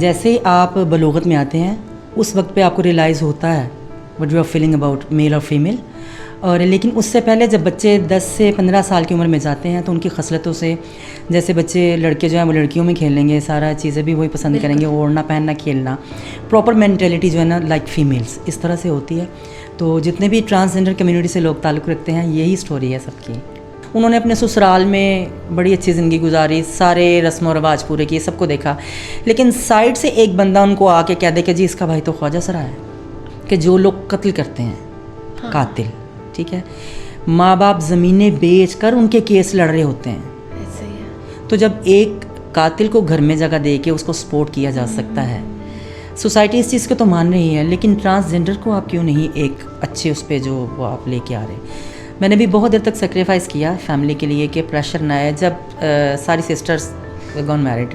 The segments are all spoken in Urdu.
جیسے ہی آپ بلوغت میں آتے ہیں اس وقت پہ آپ کو ریئلائز ہوتا ہے what you are feeling about male اور فیمیل، اور لیکن اس سے پہلے جب بچے 10 سے 15 سال کی عمر میں جاتے ہیں تو ان کی خصلتوں سے، جیسے بچے لڑکے جو ہیں وہ لڑکیوں میں کھیل لیں گے، سارا چیزیں بھی وہی پسند کریں گے، اوڑھنا پہننا کھیلنا، پراپر مینٹیلٹی جو ہے نا لائک فیمیلس اس طرح سے ہوتی ہے. تو جتنے بھی ٹرانسجنڈر کمیونٹی سے لوگ تعلق رکھتے ہیں یہی سٹوری ہے سب کی. انہوں نے اپنے سسرال میں بڑی اچھی زندگی گزاری، سارے رسم و رواج پورے کیے، سب کو دیکھا، لیکن سائڈ سے ایک بندہ ان کو آ کے کہہ دے کہ جی اس کا بھائی تو خواجہ سرا ہے، کہ جو لوگ قتل کرتے ہیں قاتل، ٹھیک ہے، ماں باپ زمینیں بیچ کر ان کے کیس لڑ رہے ہوتے ہیں. تو جب ایک قاتل کو گھر میں جگہ دے کے اس کو سپورٹ کیا جا سکتا ہے، سوسائٹی اس چیز کو تو مان رہی ہے، لیکن ٹرانسجنڈر کو آپ کیوں نہیں ایک اچھے اس پہ جو وہ آپ لے کے آ رہے. میں نے بھی بہت دیر تک سیکریفائس کیا فیملی کے لیے کہ پریشر نہ آئے. جب ساری سسٹرس گون میرڈ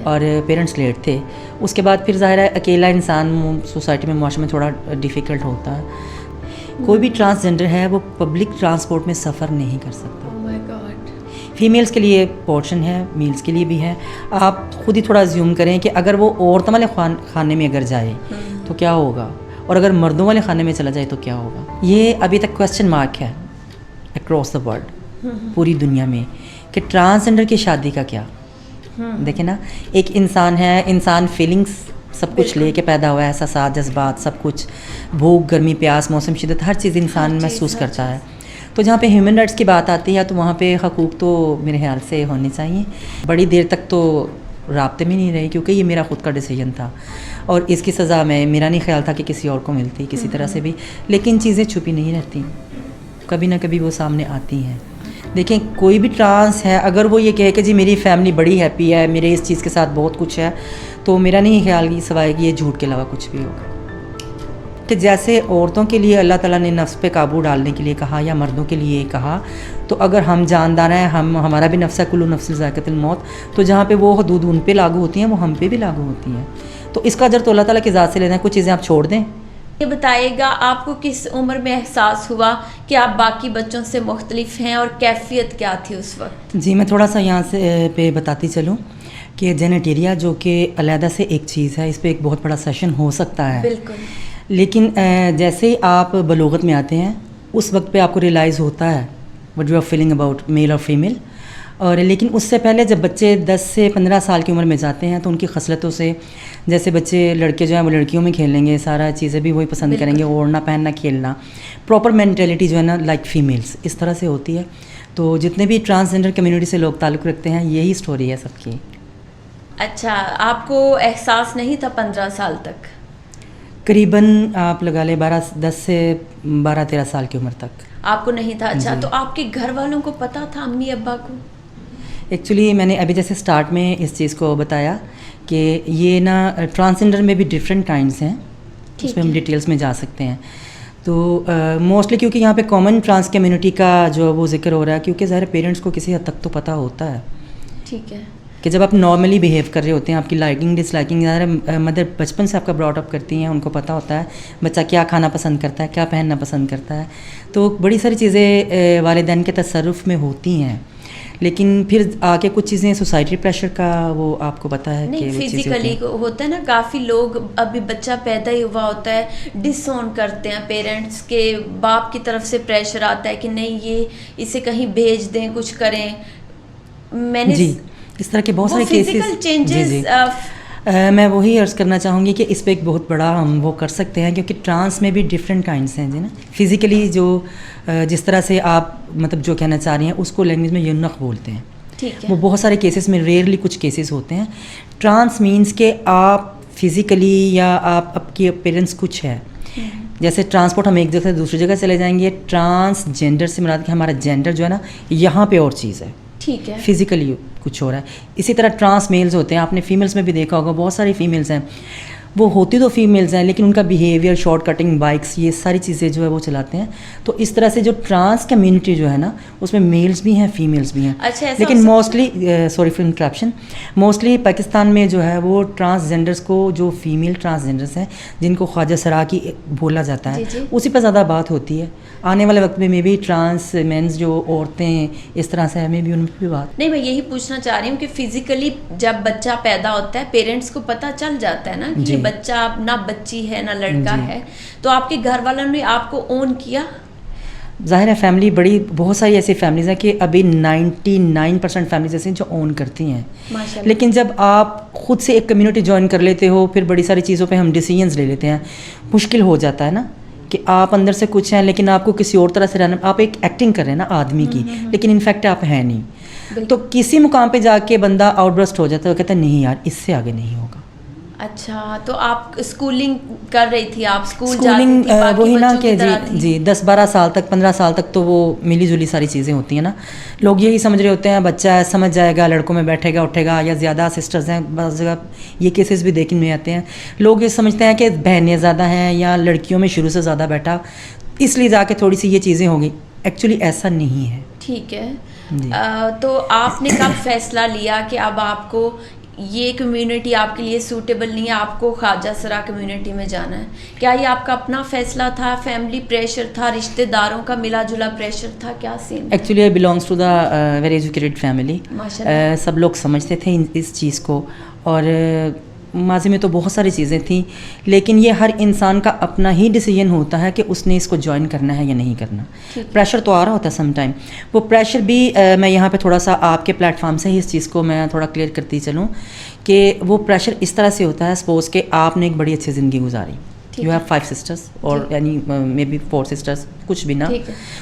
اور پیرنٹس لیٹ تھے، اس کے بعد پھر ظاہر ہے اکیلا انسان سوسائٹی میں معاشرے میں تھوڑا ڈیفیکلٹ ہوتا ہے. کوئی بھی ٹرانسجنڈر ہے وہ پبلک ٹرانسپورٹ میں سفر نہیں کر سکتا. فیمیلز کے لیے پورشن ہے، میلز کے لیے بھی ہے. آپ خود ہی تھوڑا زیوم کریں کہ اگر وہ عورتوں والے خانے میں اگر جائے تو کیا ہوگا، اور اگر مردوں والے خانے میں چلا جائے تو کیا ہوگا. یہ ابھی تک کویسچن مارک ہے اکراس دا ورلڈ، پوری دنیا میں، کہ ٹرانسجنڈر کی شادی کا کیا. دیکھیں نا، ایک انسان ہے، انسان فیلنگس سب کچھ لے کے پیدا ہوا ہے، احساسات، جذبات، سب کچھ، بھوک، گرمی، پیاس، موسم، شدت، ہر چیز انسان محسوس کرتا ہے. تو جہاں پہ ہیومن رائٹس کی بات آتی ہے تو وہاں پہ حقوق تو میرے خیال سے ہونے چاہیے. بڑی دیر تک تو رابطے میں نہیں رہی کیونکہ یہ میرا خود کا ڈیسیجن تھا، اور اس کی سزا میرا نہیں خیال تھا کہ کسی اور کو ملتی کسی طرح سے بھی. لیکن چیزیں چھپی نہیں رہتی، کبھی نہ کبھی وہ سامنے آتی ہیں. دیکھیں، کوئی بھی ٹرانس ہے اگر وہ یہ کہے کہ جی میری فیملی بڑی ہیپی ہے، میرے اس چیز کے ساتھ بہت کچھ ہے، تو میرا نہیں خیال یہ سوائے کہ یہ جھوٹ کے علاوہ کچھ بھی ہوگا. کہ جیسے عورتوں کے لیے اللہ تعالیٰ نے نفس پہ قابو ڈالنے کے لیے کہا یا مردوں کے لیے کہا، تو اگر ہم جاندار ہیں، ہمارا بھی نفس ہے، کل نفس ذائقۃ الموت، تو جہاں پہ وہ حدود ان پہ لاگو ہوتی ہیں وہ ہم پہ بھی لاگو ہوتی ہیں. تو اس کا اجر تو اللہ تعالیٰ کی ذات سے لینا ہے. کچھ چیزیں آپ چھوڑ دیں. یہ بتائیے گا آپ کو کس عمر میں احساس ہوا کہ آپ باقی بچوں سے مختلف ہیں، اور کیفیت کیا تھی اس وقت؟ جی میں تھوڑا سا یہاں سے پہ بتاتی چلوں کہ جینیٹیریا جو کہ علیحدہ سے ایک چیز ہے، اس پہ ایک بہت بڑا سیشن ہو سکتا ہے. بالکل. لیکن جیسے ہی آپ بلوغت میں آتے ہیں اس وقت پہ آپ کو ریئلائز ہوتا ہے what you are feeling about male اور فیمیل، اور لیکن اس سے پہلے جب بچے 10 سے 15 سال کی عمر میں جاتے ہیں تو ان کی خصلتوں سے، جیسے بچے لڑکے جو ہیں وہ لڑکیوں میں کھیل لیں گے، سارا چیزیں بھی وہی پسند کریں گے، اوڑھنا پہننا کھیلنا، پراپر مینٹیلٹی جو ہے نا لائک فیمیلس اس طرح سے ہوتی ہے. تو جتنے بھی ٹرانسجنڈر کمیونٹی سے لوگ تعلق رکھتے ہیں یہی سٹوری ہے سب کی. اچھا، آپ کو احساس نہیں تھا 15 سال تک؟ قریباً آپ لگا لیں 10 سے 12-13 سال کی عمر تک آپ کو نہیں تھا. اچھا، تو آپ کے گھر والوں کو پتہ تھا، امی ابا کو؟ ایکچولی میں نے ابھی جیسے سٹارٹ میں اس چیز کو بتایا کہ یہ نا ٹرانسجنڈر میں بھی ڈفرینٹ کائنڈس ہیں، اس میں ہم ڈیٹیلس میں جا سکتے ہیں. تو موسٹلی کیونکہ یہاں پہ کامن ٹرانس کمیونٹی کا جو وہ ذکر ہو رہا ہے، کیونکہ ظاہر پیرنٹس کو کسی حد تک تو پتہ ہوتا ہے. ٹھیک ہے. کہ جب آپ نارملی بیہیو کر رہے ہوتے ہیں، آپ کی لائکنگ ڈس لائکنگ ظاہر مدر بچپن سے آپ کا براٹ اپ کرتی ہیں، ان کو پتہ ہوتا ہے بچہ کیا کھانا پسند کرتا ہے، کیا پہننا پسند کرتا ہے. تو بڑی ساری چیزیں والدین کے تصرف میں ہوتی ہیں، لیکن پھر آگے کچھ چیزیں سوسائٹی پریشر کا وہ آپ کو پتہ ہے کہ فزیکلی ہوتا ہے نا. کافی لوگ ابھی بچہ پیدا ہی ہوا ہوتا ہے ڈس اون کرتے ہیں، پیرنٹس کے باپ کی طرف سے پریشر آتا ہے کہ نہیں یہ اسے کہیں بھیج دیں، کچھ کریں. میں نے جی اس طرح کے بہت سارے کیسز. جی میں وہی عرض کرنا چاہوں گی کہ اس پہ ایک بہت بڑا ہم وہ کر سکتے ہیں، کیونکہ ٹرانس میں بھی ڈفرینٹ کائنڈس ہیں جی نا. فزیکلی جو جس طرح سے آپ مطلب جو کہنا چاہ رہی ہیں اس کو لینگویج میں یونق بولتے ہیں. ٹھیک ہے. وہ بہت سارے کیسز میں ریئرلی کچھ کیسز ہوتے ہیں. ٹرانس مینس کہ آپ فزیکلی یا آپ کے اپیرنس کچھ ہے. جیسے ٹرانسپورٹ ہم ایک جگہ سے دوسری جگہ چلے جائیں گے، ٹرانس جینڈر سے مراد کہ ہمارا جینڈر جو ہے نا یہاں پہ اور چیز ہے، ٹھیک ہے، فزیکلی کچھ ہو رہا ہے. اسی طرح ٹرانس میلز ہوتے ہیں، آپ نے فیمیلز میں بھی دیکھا ہوگا، بہت ساری فیمیلز ہیں وہ ہوتی تو فیمیلز ہیں لیکن ان کا بیہیویئر شارٹ کٹنگ بائکس یہ ساری چیزیں جو ہے وہ چلاتے ہیں. تو اس طرح سے جو ٹرانس کمیونٹی جو ہے نا اس میں میلز بھی ہیں فیمیلز بھی ہیں. اچھا لیکن mostly sorry for interruption mostly Pakistan میں جو ہے وہ ٹرانسجینڈرس کو جو فیمیل ٹرانسجینڈرس ہیں جن کو خواجہ سرا کی بولا جاتا ہے اسی پہ زیادہ بات ہوتی ہے. آنے والے وقت میں بھی ٹرانس مینس جو عورتیں اس طرح سے ہمیں بھی ان پہ بھی بات. نہیں میں یہی پوچھنا چاہ رہی ہوں کہ فزیکلی جب بچہ پیدا ہوتا ہے پیرنٹس کو پتہ چل جاتا ہے نا کہ یہ بچہ نہ بچی ہے نہ لڑکا ہے, تو آپ کے گھر والوں نے آپ کو اون کیا؟ ظاہر ہے فیملی بڑی بہت ساری ایسی فیملیز ہیں کہ ابھی 99% فیملیز ایسی ہیں جو اون کرتی ہیں, لیکن جب آپ خود سے ایک کمیونٹی جوائن کر لیتے ہو پھر بڑی ساری چیزوں پہ ہم ڈیسیجنز لے لیتے ہیں, مشکل ہو جاتا ہے نا کہ آپ اندر سے کچھ ہیں لیکن آپ کو کسی اور طرح سے رہنا, آپ ایک ایکٹنگ کر رہے ہیں نا آدمی کی لیکن انفیکٹ آپ ہیں نہیں. تو کسی مقام پہ جا کے بندہ آؤٹ برسٹ ہو جاتا ہے, وہ کہتا ہے نہیں یار اس سے آگے نہیں ہوگا. اچھا تو آپ اسکولنگ کر رہی تھی, آپ اسکولنگ وہی نا کہ جی 10-12 سال تک 15 سال تک تو وہ ملی جلی ساری چیزیں ہوتی ہیں نا. لوگ یہی سمجھ رہے ہوتے ہیں بچہ ہے سمجھ جائے گا, لڑکوں میں بیٹھے گا اٹھے گا, یا زیادہ سسٹرز ہیں بعض جگہ یہ کیسز بھی دیکھنے میں آتے ہیں. لوگ یہ سمجھتے ہیں کہ بہنیں زیادہ ہیں یا لڑکیوں میں شروع سے زیادہ بیٹھا اس لیے جا کے تھوڑی سی یہ چیزیں ہوں گی. ایکچولی ایسا نہیں ہے. ٹھیک ہے. تو آپ نے کب فیصلہ لیا کہ اب آپ کو یہ کمیونٹی آپ کے لیے سوٹیبل نہیں ہے, آپ کو خواجہ سرا کمیونٹی میں جانا ہے؟ کیا یہ آپ کا اپنا فیصلہ تھا, فیملی پریشر تھا, رشتہ داروں کا ملا جلا پریشر تھا, کیا scene? Actually I belongs to the very educated family. سب لوگ سمجھتے تھے اس چیز کو, اور ماضی میں تو بہت ساری چیزیں تھیں, لیکن یہ ہر انسان کا اپنا ہی ڈیسیجن ہوتا ہے کہ اس نے اس کو جوائن کرنا ہے یا نہیں کرنا. پریشر تو آ رہا ہوتا ہے سم ٹائم. وہ پریشر بھی میں یہاں پہ تھوڑا سا آپ کے پلیٹ فارم سے ہی اس چیز کو میں تھوڑا کلیئر کرتی چلوں کہ وہ پریشر اس طرح سے ہوتا ہے, سپوز کہ آپ نے ایک بڑی اچھی زندگی گزاری, یو ہیو 5 سسٹرس اور یعنی مے بی 4 سسٹرس کچھ بھی نا,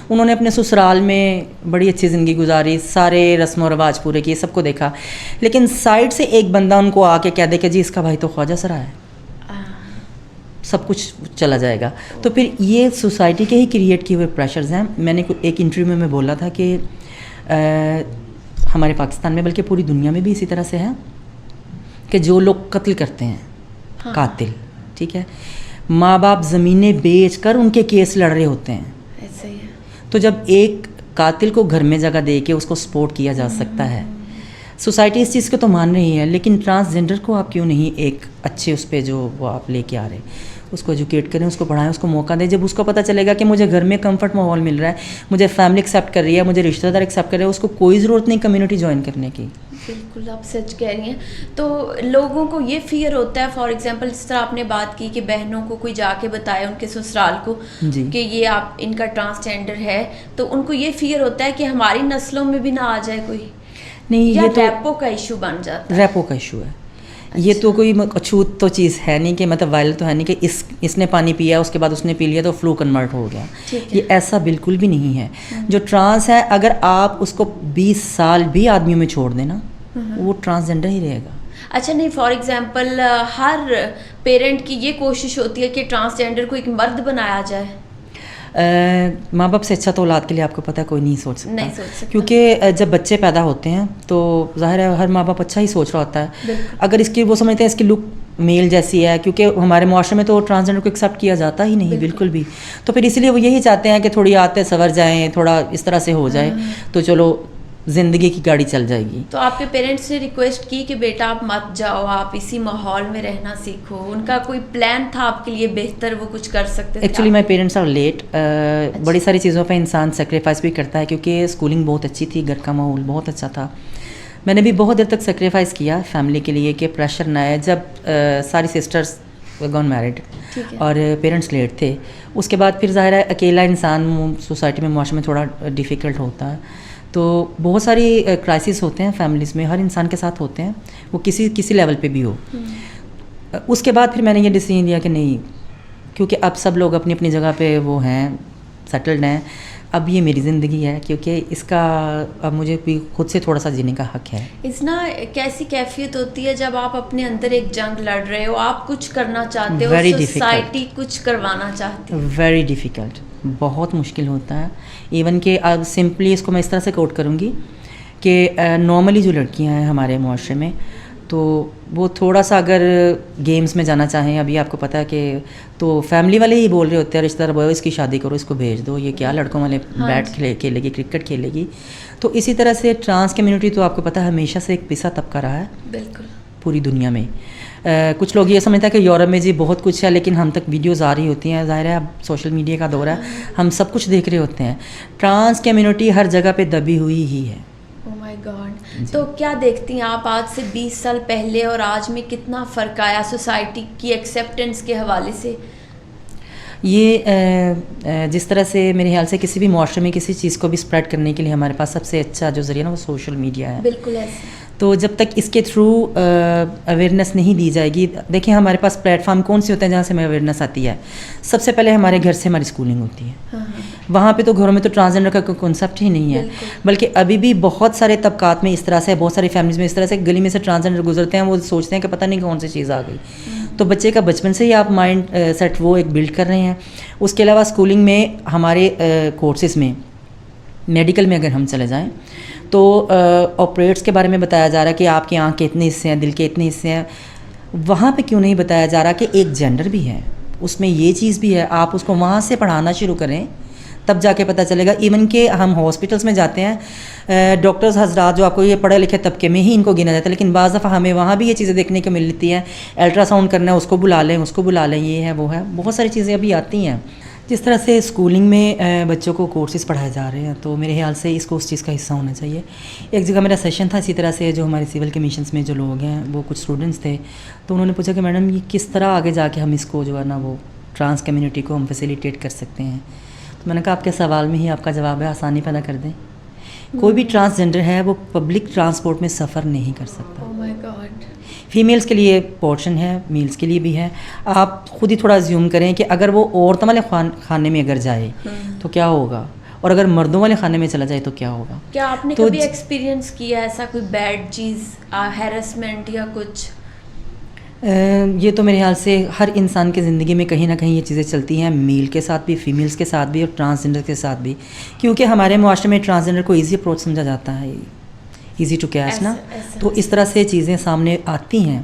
انہوں نے اپنے سسرال میں بڑی اچھی زندگی گزاری, سارے رسم و رواج پورے کیے, سب کو دیکھا, لیکن سائڈ سے ایک بندہ ان کو آ کے کہہ دے کہ جی اس کا بھائی تو خواجہ سرا ہے, سب کچھ چلا جائے گا. تو پھر یہ سوسائٹی کے ہی کریٹ کیے ہوئے پریشرز ہیں. میں نے ایک انٹرویو میں بولا تھا کہ ہمارے پاکستان میں بلکہ پوری دنیا میں بھی اسی طرح سے ہے کہ جو لوگ قتل کرتے ہیں قاتل, ٹھیک ہے, ماں باپ زمینیں بیچ کر ان کے کیس لڑ رہے ہوتے ہیں. ایسا ہی ہے. تو جب ایک قاتل کو گھر میں جگہ دے کے اس کو سپورٹ کیا جا سکتا ہے, سوسائٹی اس چیز کو تو مان رہی ہے, لیکن ٹرانسجینڈر کو آپ کیوں نہیں ایک اچھے اس پہ جو وہ آپ لے کے آ رہے, اس کو ایجوکیٹ کریں, اس کو پڑھائیں, اس کو موقع دیں. جب اس کو پتہ چلے گا کہ مجھے گھر میں کمفرٹ ماحول مل رہا ہے, مجھے فیملی ایکسیپٹ کر رہی ہے, مجھے رشتہ دار ایکسیپٹ کر رہے ہیں, اس کو کوئی ضرورت نہیں کمیونٹی جوائن کرنے کی. بالکل آپ سچ کہہ رہی ہیں. تو لوگوں کو یہ فیئر ہوتا ہے, فار ایگزامپل جس طرح آپ نے بات کی کہ بہنوں کو کوئی جا کے بتائے ان کے سسرال کو کہ یہ آپ ان کا ٹرانسجینڈر ہے, تو ان کو یہ فیئر ہوتا ہے کہ ہماری نسلوں میں بھی نہ آ جائے کوئی. نہیں, یہ تو ریپو کا ایشو بن جاتا ہے. ریپو کا ایشو ہے. یہ تو کوئی اچھوت تو چیز ہے نہیں کہ مطلب وائرل تو ہے نہیں کہ اس نے پانی پیا اس کے بعد اس نے پی لیا تو فلو کنورٹ ہو گیا. یہ ایسا بالکل بھی نہیں ہے. جو ٹرانس ہے اگر آپ اس کو 20 سال بھی آدمیوں میں چھوڑ دیں نا وہ ٹرانسجینڈر ہی رہے گا. اچھا نہیں, فار ایگزامپل ہر پیرنٹ کی یہ کوشش ہوتی ہے کہ ٹرانسجینڈر کو ایک مرد بنایا جائے. ماں باپ سے اچھا تو اولاد کے لیے آپ کو پتہ ہے کوئی نہیں سوچ سکتا, کیونکہ جب بچے پیدا ہوتے ہیں تو ظاہر ہے ہر ماں باپ اچھا ہی سوچ رہا ہوتا ہے. اگر اس کی وہ سمجھتے ہیں اس کی لک میل جیسی ہے, کیونکہ ہمارے معاشرے میں تو ٹرانسجینڈر کو ایکسیپٹ کیا جاتا ہی نہیں بالکل بھی, تو پھر اسی لیے وہ یہی چاہتے ہیں کہ تھوڑی آتے سنور جائیں, تھوڑا اس طرح سے ہو جائے تو چلو زندگی کی گاڑی چل جائے گی. تو آپ کے پیرنٹس نے ریکویسٹ کی کہ بیٹا آپ مت جاؤ, آپ اسی ماحول میں رہنا سیکھو, ان کا کوئی پلان تھا آپ کے لیے بہتر وہ کچھ کر سکتے تھے؟ Actually my parents are late. بڑی ساری چیزوں پہ انسان سیکریفائس بھی کرتا ہے, کیونکہ اسکولنگ بہت اچھی تھی, گھر کا ماحول بہت اچھا تھا. میں نے بھی بہت دیر تک سیکریفائس کیا فیملی کے لیے کہ پریشر نہ آئے. جب ساری سسٹرس گون میرڈ اور پیرنٹس لیٹ تھے, اس کے بعد پھر ظاہر ہے اکیلا انسان سوسائٹی میں معاشرے میں تھوڑا ڈیفیکلٹ ہوتا ہے. تو بہت ساری کرائسس ہوتے ہیں فیملیز میں, ہر انسان کے ساتھ ہوتے ہیں, وہ کسی لیول پہ بھی ہو. اس کے بعد پھر میں نے یہ ڈیسیجن لیا کہ نہیں, کیونکہ اب سب لوگ اپنی اپنی جگہ پہ وہ ہیں, سیٹلڈ ہیں, اب یہ میری زندگی ہے, کیونکہ اس کا اب مجھے بھی خود سے تھوڑا سا جینے کا حق ہے. اتنا کیسی کیفیت ہوتی ہے جب آپ اپنے اندر ایک جنگ لڑ رہے ہو, آپ کچھ کرنا چاہتے ہو, سوسائٹی کچھ کروانا چاہتی ہے. ویری ڈیفیکلٹ, بہت مشکل ہوتا ہے. ایون کہ اب سمپلی اس کو میں اس طرح سے کوٹ کروں گی کہ نارملی جو لڑکیاں ہیں ہمارے معاشرے میں تو وہ تھوڑا سا اگر گیمز میں جانا چاہیں, ابھی آپ کو پتہ ہے کہ تو فیملی والے ہی بول رہے ہوتے ہیں رشتہ دار, اس کی شادی کرو, اس کو بھیج دو, یہ کیا لڑکوں والے بیٹ کھیلے گی, کرکٹ کھیلے گی. تو اسی طرح سے ٹرانس کمیونٹی تو آپ کو پتہ ہے ہمیشہ سے ایک پسا طبقہ رہا ہے بالکل پوری دنیا میں. کچھ لوگ یہ سمجھتے ہیں کہ یورپ میں جی بہت کچھ ہے, لیکن ہم تک ویڈیوز آ رہی ہوتی ہیں, ظاہر ہے اب سوشل میڈیا کا دور ہے, ہم سب کچھ دیکھ رہے ہوتے ہیں. ٹرانس کمیونٹی ہر جگہ پہ دبی ہوئی ہی ہے. او مائی گاڈ. تو کیا دیکھتی ہیں آپ آج سے 20 سال پہلے اور آج میں کتنا فرق آیا سوسائٹی کی ایکسیپٹنس کے حوالے سے؟ یہ جس طرح سے میرے خیال سے کسی بھی معاشرے میں کسی چیز کو بھی اسپریڈ کرنے کے لیے ہمارے پاس سب سے اچھا جو ذریعہ نا وہ سوشل میڈیا ہے. بالکل ایسے. تو جب تک اس کے تھرو اویئرنیس نہیں دی جائے گی, دیکھیں ہمارے پاس پلیٹ فارم کون سے ہوتے ہیں جہاں سے ہمیں اویئرنیس آتی ہے. سب سے پہلے ہمارے گھر سے ہماری اسکولنگ ہوتی ہے. وہاں پہ تو گھروں میں تو ٹرانسجینڈر کا کوئی کنسیپٹ ہی نہیں ہے, بلکہ ابھی بھی بہت سارے طبقات میں اس طرح سے, بہت ساری فیملیز میں اس طرح سے گلی میں سے ٹرانسجینڈر گزرتے ہیں, وہ سوچتے ہیں کہ پتہ نہیں کون سی چیز آ گئی. تو بچے کا بچپن سے ہی آپ مائنڈ سیٹ وہ ایک بلڈ کر رہے ہیں. اس کے علاوہ اسکولنگ میں ہمارے کورسز میں, میڈیکل میں اگر ہم چلے جائیں تو آپریٹس کے بارے میں بتایا جا رہا ہے کہ آپ کی آنکھ کے اتنے حصے ہیں, دل کے اتنے حصے ہیں. وہاں پہ کیوں نہیں بتایا جا رہا کہ ایک جینڈر بھی ہے, اس میں یہ چیز بھی ہے. آپ اس کو وہاں سے پڑھانا شروع کریں تب جا کے پتہ چلے گا. ایون کہ ہم ہاسپٹلس میں جاتے ہیں, ڈاکٹرز حضرات جو آپ کو یہ پڑھے لکھے طبقے میں ہی ان کو گنا جاتا ہے, لیکن بعض دفعہ ہمیں وہاں بھی یہ چیزیں دیکھنے کو ملتی ہیں. الٹرا ساؤنڈ کرنا ہے, اس کو بلا لیں, اس کو بلا لیں, یہ ہے وہ ہے, بہت ساری چیزیں ابھی آتی ہیں. جس طرح سے اسکولنگ میں بچوں کو کورسز پڑھائے جا رہے ہیں, تو میرے خیال سے اس کو اس چیز کا حصہ ہونا چاہیے. ایک جگہ میرا سیشن تھا اسی طرح سے, جو ہمارے سول کمیشنز میں جو لوگ ہیں وہ کچھ اسٹوڈنٹس تھے, تو انہوں نے پوچھا کہ میڈم یہ کس طرح آگے جا کے ہم اس کو جو ہے نا وہ ٹرانس کمیونٹی کو ہم فیسیلیٹیٹ کر سکتے ہیں. تو میں نے کہا آپ کے سوال میں ہی آپ کا جواب ہے, آسانی پیدا کر دیں. کوئی بھی ٹرانسجینڈر ہے وہ پبلک ٹرانسپورٹ میں سفر نہیں کر سکتا. فیمیلز کے لیے پورشن ہے, میلز کے لیے بھی ہے. آپ خود ہی تھوڑا زیوم کریں کہ اگر وہ عورتوں والے خانے میں اگر جائے تو کیا ہوگا, اور اگر مردوں والے خانے میں چلا جائے تو کیا ہوگا. کیا آپ نے کبھی ایکسپیرینس کیا ایسا کوئی بیڈ چیز, ہیرسمنٹ یا کچھ؟ یہ تو میرے خیال سے ہر انسان کی زندگی میں کہیں نہ کہیں یہ چیزیں چلتی ہیں, میل کے ساتھ بھی, فیمیلز کے ساتھ بھی, اور ٹرانسجینڈر کے ساتھ بھی. کیونکہ ہمارے معاشرے میں ٹرانسجینڈر کو ایزی اپروچ سمجھا جاتا ہے, ایزی ٹو کیچ نا. تو اس طرح سے چیزیں سامنے آتی ہیں.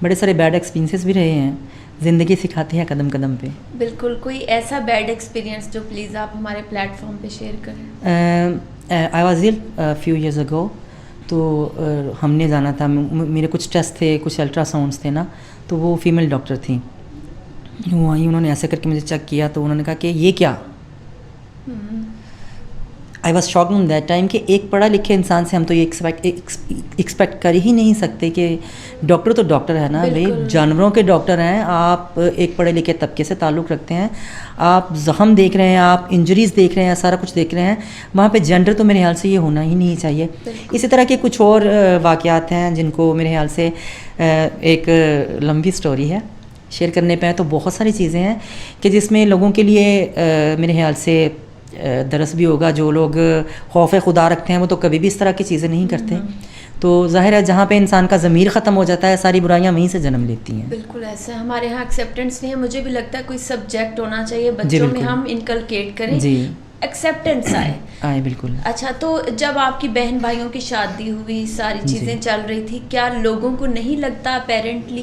بڑے سارے بیڈ ایکسپیرینسز بھی رہے ہیں, زندگی سکھاتی ہے قدم قدم پہ. بالکل. کوئی ایسا بیڈ ایکسپیرینس جو پلیز آپ ہمارے پلیٹ فارم پہ شیئر کریں؟ I was L few years ago. تو ہم نے جانا تھا, میرے کچھ ٹیسٹ تھے, کچھ الٹرا ساؤنڈس تھے نا, تو وہ فیمیل ڈاکٹر تھیں, وہ آئی, انہوں نے ایسے کر کے مجھے چیک کیا, تو انہوں نے کہا کہ یہ کیا. I was shocked in that time کہ ایک پڑھا لکھے انسان سے ہم تو یہ ایکسپیکٹ کر ہی نہیں سکتے کہ ڈاکٹر تو ڈاکٹر ہے نا بھائی, جانوروں کے ڈاکٹر ہیں. آپ ایک پڑھے لکھے طبقے سے تعلق رکھتے ہیں, آپ زخم دیکھ رہے ہیں, آپ انجریز دیکھ رہے ہیں, سارا کچھ دیکھ رہے ہیں. وہاں پہ جینڈر تو میرے خیال سے یہ ہونا ہی نہیں چاہیے. اسی طرح کے کچھ اور واقعات ہیں جن کو میرے خیال سے ایک لمبی سٹوری ہے, شیئر کرنے پہ تو بہت ساری چیزیں ہیں کہ جس میں لوگوں کے لیے میرے خیال سے درس بھی ہوگا. جو لوگ خوف خدا رکھتے ہیں وہ تو کبھی بھی اس طرح کی چیزیں نہیں کرتے. تو ظاہر ہے جہاں پہ انسان کا ضمیر ختم ہو جاتا ہے, ساری برائیاں وہیں سے جنم لیتی ہیں. بالکل ایسا ہمارے یہاں ایکسیپٹنس نہیں ہے. مجھے بھی لگتا ہے کوئی سبجیکٹ ہونا چاہیے بچوں میں, ہم انکلکیٹ کریں, ایکسیپٹنس آئے. بالکل. اچھا, تو جب آپ کی بہن بھائیوں کی شادی ہوئی, ساری چیزیں چل رہی تھی, کیا لوگوں کو نہیں لگتا اپیرنٹلی؟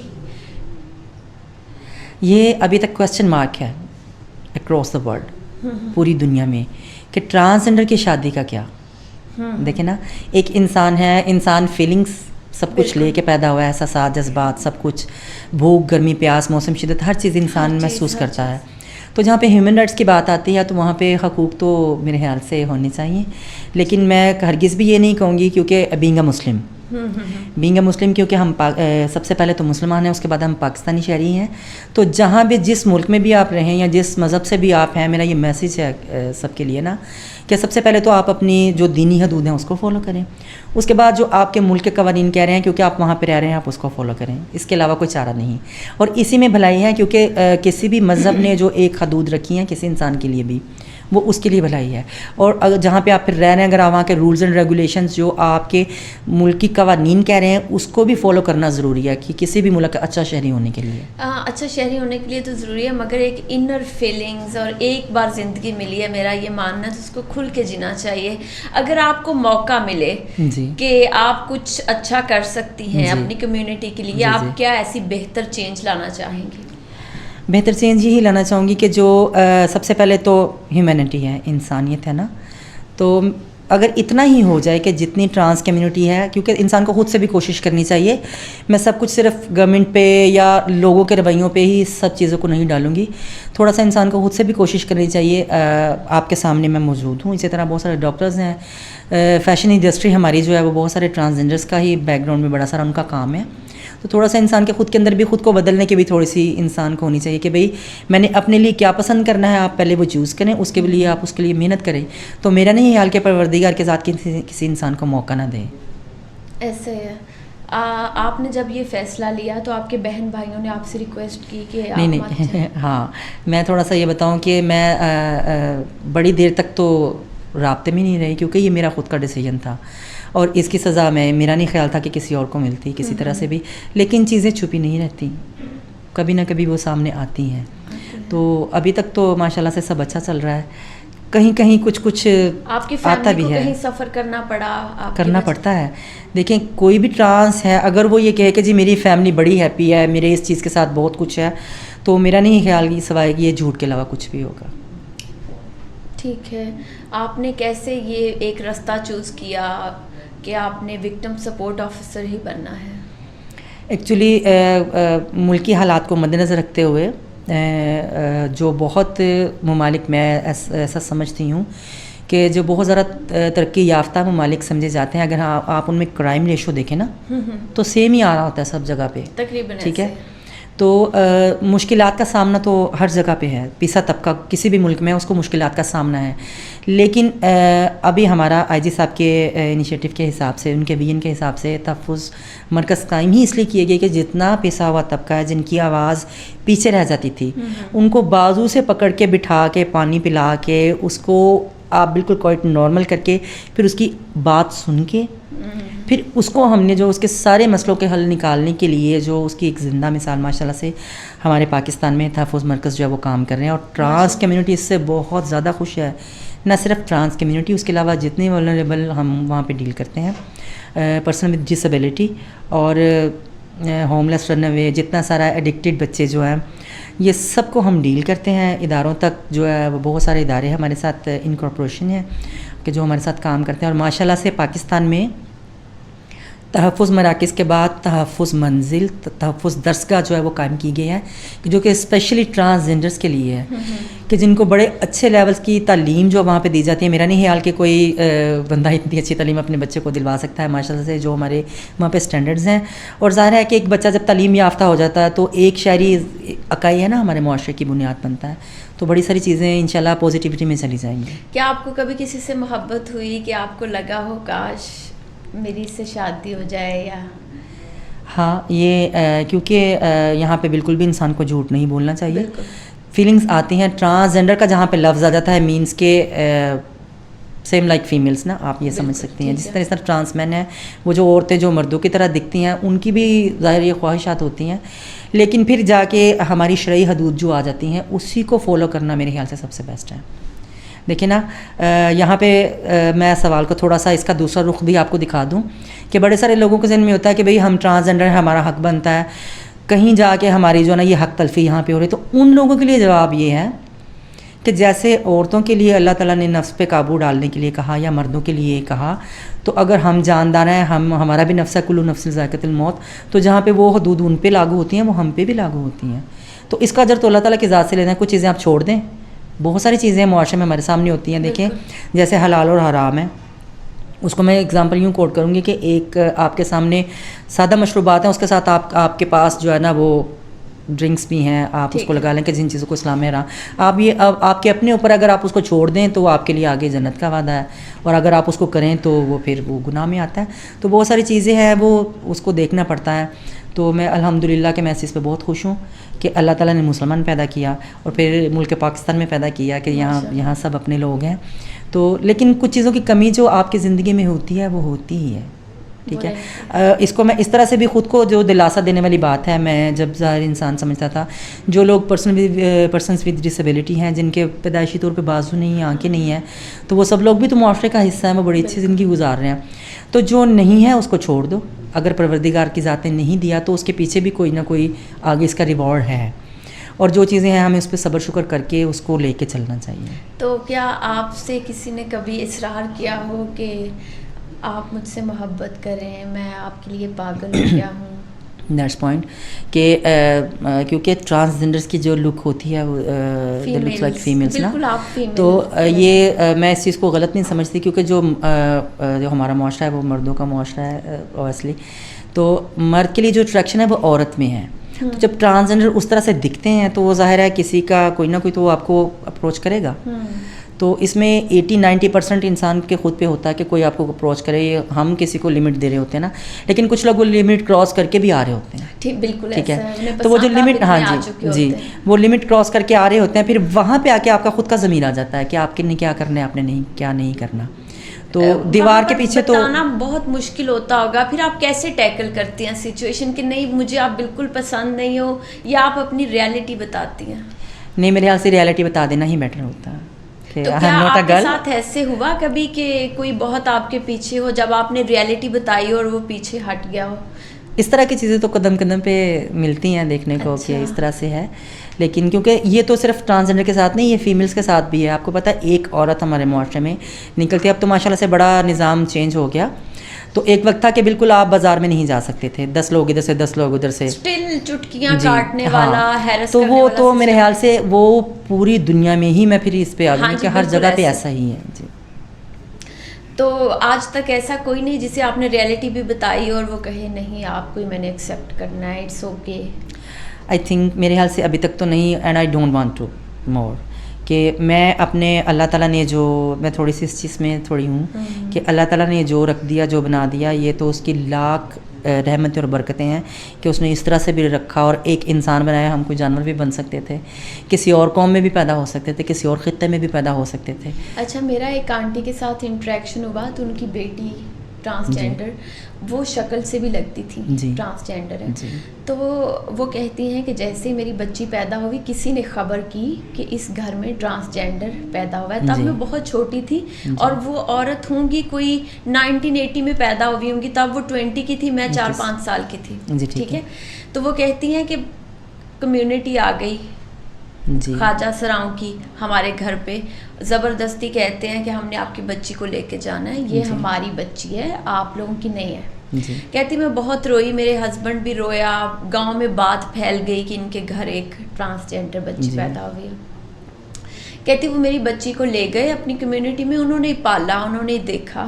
یہ ابھی تک کوسچن مارک ہے اکراس دا ورلڈ, پوری دنیا میں, کہ ٹرانسجینڈر کی شادی کا کیا. دیکھیں نا, ایک انسان ہے, انسان فیلنگس سب کچھ لے کے پیدا ہوا ہے, احساسات, جذبات, سب کچھ, بھوک, گرمی, پیاس, موسم, شدت, ہر چیز انسان محسوس کرتا ہے. تو جہاں پہ ہیومن رائٹس کی بات آتی ہے تو وہاں پہ حقوق تو میرے خیال سے ہونے چاہیے. لیکن میں ہرگز بھی یہ نہیں کہوں گی, کیونکہ بینگ اے مسلم کیونکہ ہم سب سے پہلے تو مسلمان ہیں, اس کے بعد ہم پاکستانی شہری ہیں. تو جہاں بھی جس ملک میں بھی آپ رہیں یا جس مذہب سے بھی آپ ہیں, میرا یہ میسیج ہے سب کے لیے نا, کہ سب سے پہلے تو آپ اپنی جو دینی حدود ہیں اس کو فالو کریں. اس کے بعد جو آپ کے ملک کے قوانین کہہ رہے ہیں, کیونکہ آپ وہاں پہ رہ رہے ہیں, آپ اس کو فالو کریں. اس کے علاوہ کوئی چارہ نہیں. اور اسی میں بھلائی ہے, کیونکہ کسی بھی مذہب نے جو ایک حدود رکھی ہیں کسی انسان کے لیے بھی, وہ اس کے لیے بھلائی ہے. اور اگر جہاں پہ آپ پھر رہ رہے ہیں، اگر آپ وہاں کے رولز اینڈ ریگولیشنز جو آپ کے ملک کی قوانین کہہ رہے ہیں اس کو بھی فالو کرنا ضروری ہے کہ کسی بھی ملک کا اچھا شہری ہونے کے لیے. اچھا شہری ہونے کے لیے تو ضروری ہے، مگر ایک انر فیلنگز اور ایک بار زندگی ملی ہے، میرا یہ ماننا ہے، تو اس کو کھل کے جینا چاہیے. اگر آپ کو موقع ملے جی کہ آپ کچھ اچھا کر سکتی ہیں اپنی کمیونٹی کے لیے، آپ کیا ایسی بہتر چینج لانا چاہیں گی؟ بہتر چینج یہی لانا چاہوں گی کہ جو سب سے پہلے تو ہیومینٹی ہے، انسانیت ہے نا. تو اگر اتنا ہی ہو جائے کہ جتنی ٹرانس کمیونٹی ہے، کیونکہ انسان کو خود سے بھی کوشش کرنی چاہیے. میں سب کچھ صرف گورنمنٹ پہ یا لوگوں کے رویوں پہ ہی سب چیزوں کو نہیں ڈالوں گی. تھوڑا سا انسان کو خود سے بھی کوشش کرنی چاہیے. آپ کے سامنے میں موجود ہوں، اسی طرح بہت سارے ڈاکٹرز ہیں. فیشن انڈسٹری ہماری جو ہے وہ بہت سارے ٹرانسجینڈرس کا ہی بیک گراؤنڈ میں بڑا سارا ان کا کام ہے. تو تھوڑا سا انسان کے خود کے اندر بھی خود کو بدلنے کی بھی تھوڑی سی انسان کو ہونی چاہیے کہ بھئی میں نے اپنے لیے کیا پسند کرنا ہے، آپ پہلے وہ چوز کریں، اس کے لیے آپ اس کے لیے محنت کریں. تو میرا نہیں حال کہ پروردگار کے ذات کسی انسان کو موقع نہ دے. ایسے ہے. آپ نے جب یہ فیصلہ لیا تو آپ کے بہن بھائیوں نے آپ سے ریکویسٹ کی کہ آپ نہیں ہاں میں تھوڑا سا یہ بتاؤں کہ میں بڑی دیر تک تو رابطے میں نہیں رہی، کیونکہ یہ میرا خود کا ڈیسیجن تھا اور اس کی سزا میرا نہیں خیال تھا کہ کسی اور کو ملتی کسی طرح سے بھی. لیکن چیزیں چھپی نہیں رہتی، کبھی نہ کبھی وہ سامنے آتی ہیں. تو ابھی تک تو ماشاءاللہ سے سب اچھا چل رہا ہے. کہیں کہیں کچھ آپ کی آتا فیملی بھی کو ہے، کہیں سفر کرنا پڑا، کرنا پڑتا ہے. دیکھیں کوئی بھی ٹرانس ہے اگر وہ یہ کہے کہ جی میری فیملی بڑی ہیپی ہے، میرے اس چیز کے ساتھ بہت کچھ ہے، تو میرا نہیں خیال کہ سوائے کہ یہ جھوٹ کے علاوہ کچھ بھی ہوگا. ٹھیک ہے. آپ نے کیسے یہ ایک راستہ چوز کیا کہ آپ نے وکٹم سپورٹ آفیسر ہی بننا ہے؟ ایکچولی ملکی حالات کو مد نظر رکھتے ہوئے جو بہت ممالک میں ایسا سمجھتی ہوں کہ جو بہت زیادہ ترقی یافتہ ممالک سمجھے جاتے ہیں، اگر آپ ان میں کرائم ریشو دیکھیں نا تو سیم ہی آ رہا ہوتا ہے سب جگہ پہ تقریباً. ٹھیک ہے. تو مشکلات کا سامنا تو ہر جگہ پہ ہے. پیسا طبقہ کسی بھی ملک میں اس کو مشکلات کا سامنا ہے. لیکن ابھی ہمارا آئی جی صاحب کے انیشیٹو کے حساب سے، ان کے ویژن کے حساب سے تحفظ مرکز قائم ہی اس لیے کیے گئے کہ جتنا پیسا ہوا طبقہ ہے جن کی آواز پیچھے رہ جاتی تھی ان کو بازو سے پکڑ کے بٹھا کے پانی پلا کے اس کو آپ بالکل کوائٹ نارمل کر کے پھر اس کی بات سن کے پھر اس کو ہم نے جو اس کے سارے مسئلوں کے حل نکالنے کے لیے جو اس کی ایک زندہ مثال ماشاءاللہ سے ہمارے پاکستان میں تحفظ مرکز جو ہے وہ کام کر رہے ہیں. اور ٹرانس کمیونٹی اس سے بہت زیادہ خوش ہے. نہ صرف ٹرانس کمیونٹی، اس کے علاوہ جتنے ولنریبل ہم وہاں پہ ڈیل کرتے ہیں، پرسن ود ڈسیبلٹی اور ہوم لیس رن اوے، جتنا سارا ایڈکٹیڈ بچے جو ہیں یہ سب کو ہم ڈیل کرتے ہیں. اداروں تک جو ہے وہ بہت سارے ادارے ہمارے ساتھ انکارپوریشن ہیں کہ جو ہمارے ساتھ کام کرتے ہیں. اور ماشاءاللہ سے پاکستان میں تحفظ مراکز کے بعد تحفظ منزل، تحفظ درسگاہ جو ہے وہ قائم کی گئی ہے جو کہ اسپیشلی ٹرانسجینڈرس کے لیے ہے کہ جن کو بڑے اچھے لیولز کی تعلیم جو وہاں پہ دی جاتی ہے. میرا نہیں خیال کہ کوئی بندہ اتنی اچھی تعلیم اپنے بچے کو دلوا سکتا ہے ماشاءاللہ سے جو ہمارے وہاں پہ اسٹینڈرڈز ہیں. اور ظاہر ہے کہ ایک بچہ جب تعلیم یافتہ ہو جاتا ہے تو ایک شہری اکائی ہے نا ہمارے معاشرے کی بنیاد بنتا ہے. تو بڑی ساری چیزیں انشاءاللہ پازیٹیوٹی میں چلی جائیں گی. کیا آپ کو کبھی کسی سے محبت ہوئی کہ آپ کو لگا ہو کاش میری اس سے شادی ہو جائے؟ یا ہاں یہ کیونکہ یہاں پہ بالکل بھی انسان کو جھوٹ نہیں بولنا چاہیے. فیلنگز آتی ہیں. ٹرانسجینڈر کا جہاں پہ لفظ آ جاتا ہے مینس کے سیم لائک فیمیلس نا، آپ یہ سمجھ سکتی ہیں. جس طرح ٹرانس مین ہیں وہ جو عورتیں جو مردوں کی طرح دکھتی ہیں ان کی بھی ظاہر یہ خواہشات ہوتی ہیں، لیکن پھر جا کے ہماری شرعی حدود جو آ جاتی ہیں اسی کو فالو کرنا میرے خیال سے سب سے بیسٹ ہے. دیکھیں نا یہاں پہ میں سوال کو تھوڑا سا اس کا دوسرا رخ بھی آپ کو دکھا دوں کہ بڑے سارے لوگوں کے ذہن میں ہوتا ہے کہ بھئی ہم ٹرانسجینڈر ہیں، ہمارا حق بنتا ہے، کہیں جا کے ہماری جو ہے نا یہ حق تلفی یہاں پہ ہو رہی. تو ان لوگوں کے لیے جواب یہ ہے کہ جیسے عورتوں کے لیے اللہ تعالیٰ نے نفس پہ قابو ڈالنے کے لیے کہا یا مردوں کے لیے کہا، تو اگر ہم جاندار ہیں، ہمارا بھی نفس ہے، کلو نفس ذائقۃ الموت، تو جہاں پہ وہ حدود ان پہ لاگو ہوتی ہیں وہ ہم پہ بھی لاگو ہوتی ہیں. تو اس کا اجر تو اللہ تعالیٰ کی ذات سے لینا ہے. کچھ چیزیں آپ چھوڑ دیں، بہت ساری چیزیں معاشرے میں ہمارے سامنے ہوتی ہیں. دیکھیں جیسے حلال اور حرام ہے، اس کو میں اگزامپل یوں کوٹ کروں گی کہ ایک آپ کے سامنے سادہ مشروبات ہیں، اس کے ساتھ آپ کے پاس جو ہے نا وہ ڈرنکس بھی ہیں، آپ اس کو لگا لیں کہ جن چیزوں کو اسلام میں آپ یہ آپ کے اپنے اوپر اگر آپ اس کو چھوڑ دیں تو وہ آپ کے لیے آگے جنت کا وعدہ ہے، اور اگر آپ اس کو کریں تو وہ پھر وہ گناہ میں آتا ہے. تو بہت ساری چیزیں ہیں وہ اس کو دیکھنا پڑتا ہے. تو میں الحمدللہ کہ میں اس چیز پہ بہت خوش ہوں کہ اللہ تعالیٰ نے مسلمان پیدا کیا اور پھر ملک پاکستان میں پیدا کیا کہ یہاں سب اپنے لوگ ہیں. تو لیکن کچھ چیزوں کی کمی جو آپ کی زندگی میں ہوتی ہے وہ ہوتی ہی ہے, ٹھیک ہے. اس کو میں اس طرح سے بھی خود کو جو دلاسا دینے والی بات ہے, میں جب ظاہر انسان سمجھتا تھا جو لوگ پرسنس ود ڈسیبلٹی ہیں, جن کے پیدائشی طور پہ بازو نہیں ہیں, آنکھیں نہیں ہیں, تو وہ سب لوگ بھی تو معاشرے کا حصہ ہیں, وہ بڑی اچھی زندگی گزار رہے ہیں. تو جو نہیں ہے اس کو چھوڑ دو, اگر پروردگار کی ذات نے نہیں دیا تو اس کے پیچھے بھی کوئی نہ کوئی آگے اس کا ریوارڈ ہے, اور جو چیزیں ہیں ہمیں اس پہ صبر شکر کر کے اس کو لے کے چلنا چاہیے. تو کیا آپ سے کسی نے کبھی اصرار کیا ہو کہ آپ مجھ سے محبت کریں, میں آپ کے لیے پاگل ہو گیا ہوں؟ دیٹس پوائنٹ کہ کیونکہ ٹرانسجینڈرس کی جو لک ہوتی ہے وہ لکس لائک فیمیلس نا, تو یہ میں اس چیز کو غلط نہیں سمجھتی, کیونکہ جو ہمارا معاشرہ ہے وہ مردوں کا معاشرہ ہے اویسلی, تو مرد کے لیے جو اٹریکشن ہے وہ عورت میں ہے. تو جب ٹرانسجینڈر اس طرح سے دکھتے ہیں تو وہ ظاہر ہے کسی کا کوئی نہ کوئی تو وہ آپ کو اپروچ کرے گا. تو اس میں 80-90% انسان کے خود پہ ہوتا ہے کہ کوئی آپ کو اپروچ کرے, ہم کسی کو لمٹ دے رہے ہوتے ہیں نا, لیکن کچھ لوگ وہ لمٹ کراس کر کے بھی آ رہے ہوتے ہیں. ٹھیک, بالکل ٹھیک ہے. تو وہ جو لمٹ, ہاں جی وہ لمٹ کراس کر کے آ رہے ہوتے ہیں, پھر وہاں پہ آ کے آپ کا خود کا ضمیر آ جاتا ہے کہ آپ نے کیا کرنا ہے, آپ نے کیا نہیں کرنا. تو دیوار کے پیچھے تو بتانا بہت مشکل ہوتا ہوگا. پھر آپ کیسے ٹیکل کرتی ہیں سچویشن کہ نہیں مجھے آپ بالکل پسند نہیں ہو, یا آپ اپنی ریالٹی بتاتی ہیں؟ نہیں, میرے خیال سے ریالٹی بتا دینا ہی بیٹر ہوتا ہے. تو کیا آپ کے ساتھ ایسے ہوا کبھی کہ کوئی بہت آپ کے پیچھے ہو, جب آپ نے ریالٹی بتائی اور وہ پیچھے ہٹ گیا ہو؟ اس طرح کی چیزیں تو قدم قدم پہ ملتی ہیں دیکھنے کو کہ اس طرح سے ہے, لیکن کیونکہ یہ تو صرف ٹرانسجینڈر کے ساتھ نہیں, یہ فیمیلس کے ساتھ بھی ہے. آپ کو پتہ ہے ایک عورت ہمارے معاشرے میں نکلتی ہے, اب تو ماشاءاللہ سے بڑا نظام چینج ہو گیا. تو ایک وقت تھا کہ بالکل آپ بازار میں نہیں جا سکتے تھے, 10 لوگ ادھر سے 10 لوگ ادھر سے, اسٹل چٹکیاں کاٹنے والا, ہیرس تو کرنے وہ والا. تو میرے خیال سے وہ پوری دنیا میں ہی, میں پھر اس پہ آ گئی کہ ہر جگہ پہ ایسا ہی ہے. جی. تو آج تک ایسا کوئی نہیں جسے آپ نے ریالٹی بھی بتائی اور وہ کہے نہیں آپ کو ہی میں نے ایکسیپٹ کرنا ہے, اٹس اوکے؟ آئی تھنک میرے خیال سے ابھی تک تو نہیں, and I don't want to more. کہ میں اپنے اللہ تعالیٰ نے جو, میں تھوڑی سی اس چیز میں تھوڑی ہوں کہ اللہ تعالیٰ نے جو رکھ دیا, جو بنا دیا, یہ تو اس کی لاکھ رحمتیں اور برکتیں ہیں کہ اس نے اس طرح سے بھی رکھا, اور ایک انسان بنایا. ہم کوئی جانور بھی بن سکتے تھے, کسی اور قوم میں بھی پیدا ہو سکتے تھے, کسی اور خطے میں بھی پیدا ہو سکتے تھے. اچھا, میرا ایک آنٹی کے ساتھ انٹریکشن ہوا تو ان کی بیٹی ٹرانسجینڈر, وہ شکل سے بھی لگتی تھی ٹرانسجینڈر ہے. تو وہ کہتی ہیں کہ جیسے میری بچی پیدا ہوئی کسی نے خبر کی کہ اس گھر میں ٹرانسجینڈر پیدا ہوا ہے, تب میں بہت چھوٹی تھی, اور وہ عورت ہوں گی کوئی 1980 میں پیدا ہوئی ہوں گی, تب وہ 20 کی تھی, میں 4-5 سال کی تھی. ٹھیک ہے. تو وہ کہتی ہیں کہ کمیونٹی آ گئی خواجہ سراؤں کی ہمارے گھر پہ, زبردستی کہتے ہیں کہ ہم نے آپ کی بچی کو لے کے جانا ہے, یہ ہماری بچی ہے, آپ لوگوں کی نہیں ہے. کہتی میں بہت روئی, میرے ہسبینڈ بھی رویا, گاؤں میں بات پھیل گئی کہ ان کے گھر ایک ٹرانسجینڈر بچی پیدا ہوئی ہے. کہتی وہ میری بچی کو لے گئے اپنی کمیونٹی میں, انہوں نے پالا, انہوں نے دیکھا,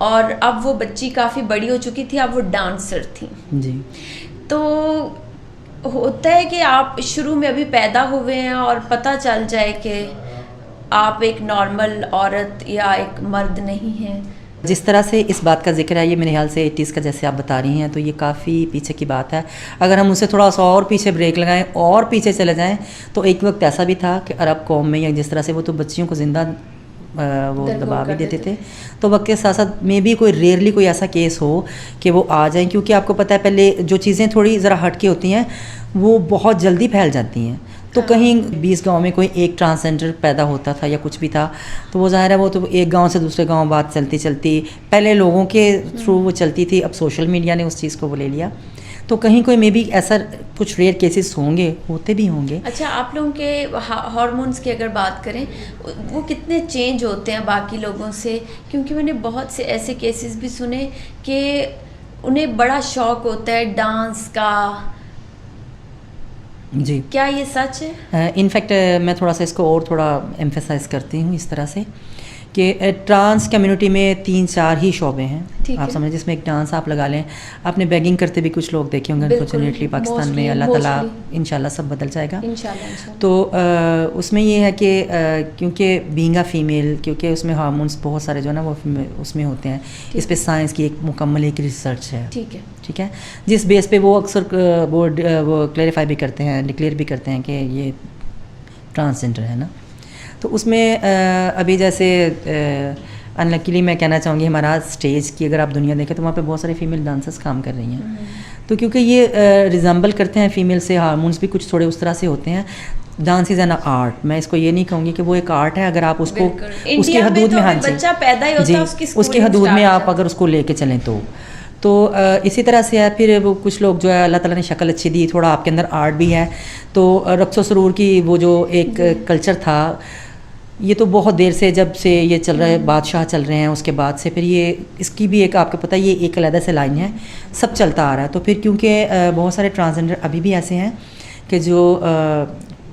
اور اب وہ بچی کافی بڑی ہو چکی تھی, اب وہ ڈانسر تھی. تو ہوتا ہے کہ آپ شروع میں ابھی پیدا ہوئے ہیں اور پتہ چل جائے کہ آپ ایک نارمل عورت یا ایک مرد نہیں ہیں. جس طرح سے اس بات کا ذکر ہے, یہ میرے خیال سے 80s کا جیسے آپ بتا رہی ہیں, تو یہ کافی پیچھے کی بات ہے. اگر ہم اسے تھوڑا سا اور پیچھے بریک لگائیں اور پیچھے چلے جائیں تو ایک وقت ایسا بھی تھا کہ عرب قوم میں یا جس طرح سے وہ تو بچیوں کو زندہ وہ دبا بھی دیتے تھے, تو وقت کے ساتھ ساتھ میں بھی کوئی ریئرلی کوئی ایسا کیس ہو کہ وہ آ جائیں, کیونکہ آپ کو پتہ ہے پہلے جو چیزیں تھوڑی ذرا ہٹ کے ہوتی ہیں وہ بہت جلدی پھیل جاتی ہیں. تو کہیں 20 گاؤں میں کوئی ایک ٹرانسجینڈر پیدا ہوتا تھا یا کچھ بھی تھا, تو وہ ظاہر ہے وہ تو ایک گاؤں سے دوسرے گاؤں بات چلتی چلتی پہلے لوگوں کے تھرو وہ چلتی تھی, اب سوشل میڈیا نے اس چیز کو وہ لے لیا. تو کہیں کوئی میں بھی ایسا کچھ ریئر کیسز ہوں گے, ہوتے بھی ہوں گے. اچھا, آپ لوگوں کے ہارمونس کی اگر بات کریں وہ کتنے چینج ہوتے ہیں باقی لوگوں سے؟ کیونکہ میں نے بہت سے ایسے کیسز بھی سنے کہ انہیں بڑا شوق ہوتا ہے ڈانس کا. جی, کیا یہ سچ ہے؟ انفیکٹ میں تھوڑا سا اس کو اور تھوڑا ایمفیسائز کرتی ہوں اس طرح سے کہ ٹرانس کمیونٹی میں 3-4 ہی شعبے ہیں آپ ہے. سمجھیں، جس میں ایک ڈانس آپ لگا لیں. آپ نے بیگنگ کرتے بھی کچھ لوگ دیکھے ہوں گے انفارچونیٹلی پاکستان میں. اللہ تعالیٰ انشاءاللہ سب بدل جائے گا. تو اس میں یہ ہے کہ کیونکہ بینگ اے فیمیل، کیونکہ اس میں ہارمونس بہت سارے جو ہے نا وہ اس میں ہوتے ہیں. اس پہ سائنس کی ایک مکمل ایک ریسرچ ہے. ٹھیک ہے، جس بیس پہ وہ اکثر وہ کلیریفائی بھی کرتے ہیں، ڈکلیئر بھی کرتے ہیں کہ یہ ٹرانسجنڈر ہے نا. تو اس میں ابھی جیسے انلکیلی میں کہنا چاہوں گی ہمارا اسٹیج کی اگر آپ دنیا دیکھیں تو وہاں پہ بہت سارے فیمیل ڈانسرس کام کر رہی ہیں. تو کیونکہ یہ ریزمبل کرتے ہیں فیمیل سے، ہارمونس بھی کچھ تھوڑے اس طرح سے ہوتے ہیں. Dance is an art. میں اس کو یہ نہیں کہوں گی کہ وہ ایک آرٹ ہے. اگر آپ اس کو اس کی حدود میں، ہاں جی، اس کی حدود میں آپ اگر اس کو لے کے چلیں تو اسی طرح سے ہے. پھر وہ کچھ لوگ جو ہے اللہ تعالیٰ نے شکل اچھی دی، تھوڑا آپ کے اندر آرٹ بھی ہے. تو رقص و سرور کی وہ جو ایک کلچر تھا، یہ تو بہت دیر سے جب سے یہ چل رہا ہے، بادشاہ چل رہے ہیں اس کے بعد سے پھر یہ اس کی بھی ایک آپ کو پتہ یہ ایک علیحدہ سے لائن ہے، سب چلتا آ رہا ہے. تو پھر کیونکہ بہت سارے ٹرانسجنڈر ابھی بھی ایسے ہیں کہ جو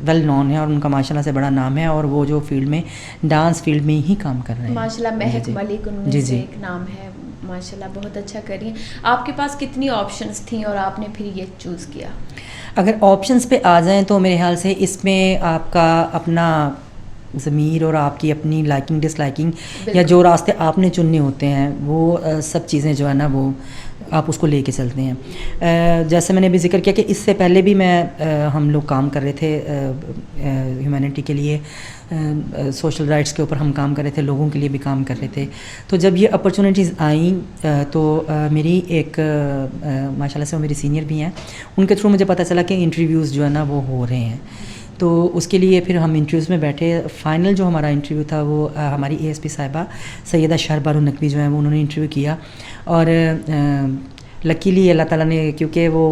ویل نون ہے اور ان کا ماشاءاللہ سے بڑا نام ہے، اور وہ جو فیلڈ میں ڈانس فیلڈ میں ہی کام کر رہے ہیں. ماشاءاللہ مہک ملک ان میں سے ایک نام ہے. ماشاءاللہ بہت اچھا کر رہی ہیں. آپ کے پاس کتنی آپشنز تھیں اور آپ نے پھر یہ چوز کیا؟ اگر آپشنز پہ آ جائیں تو میرے خیال سے اس میں آپ کا اپنا ضمیر اور آپ کی اپنی لائکنگ ڈس لائکنگ یا جو راستے آپ نے چننے ہوتے ہیں وہ سب چیزیں جو ہے نا وہ آپ اس کو لے کے چلتے ہیں. جیسے میں نے بھی ذکر کیا کہ اس سے پہلے بھی ہم لوگ کام کر رہے تھے ہیومینٹی کے لیے، سوشل رائٹس کے اوپر ہم کام کر رہے تھے، لوگوں کے لیے بھی کام کر رہے تھے. تو جب یہ اپرچونیٹیز آئیں تو میری ایک ماشاءاللہ سے وہ میری سینئر بھی ہیں، ان کے تھرو مجھے پتہ چلا کہ انٹرویوز جو ہے نا وہ ہو رہے ہیں. تو اس کے لیے پھر ہم انٹرویوز میں بیٹھے. فائنل جو ہمارا انٹرویو تھا وہ ہماری اے ایس پی صاحبہ سیدہ شہربار النقوی جو ہیں وہ انہوں نے انٹرویو کیا، اور لکیلی اللہ تعالیٰ نے کیونکہ وہ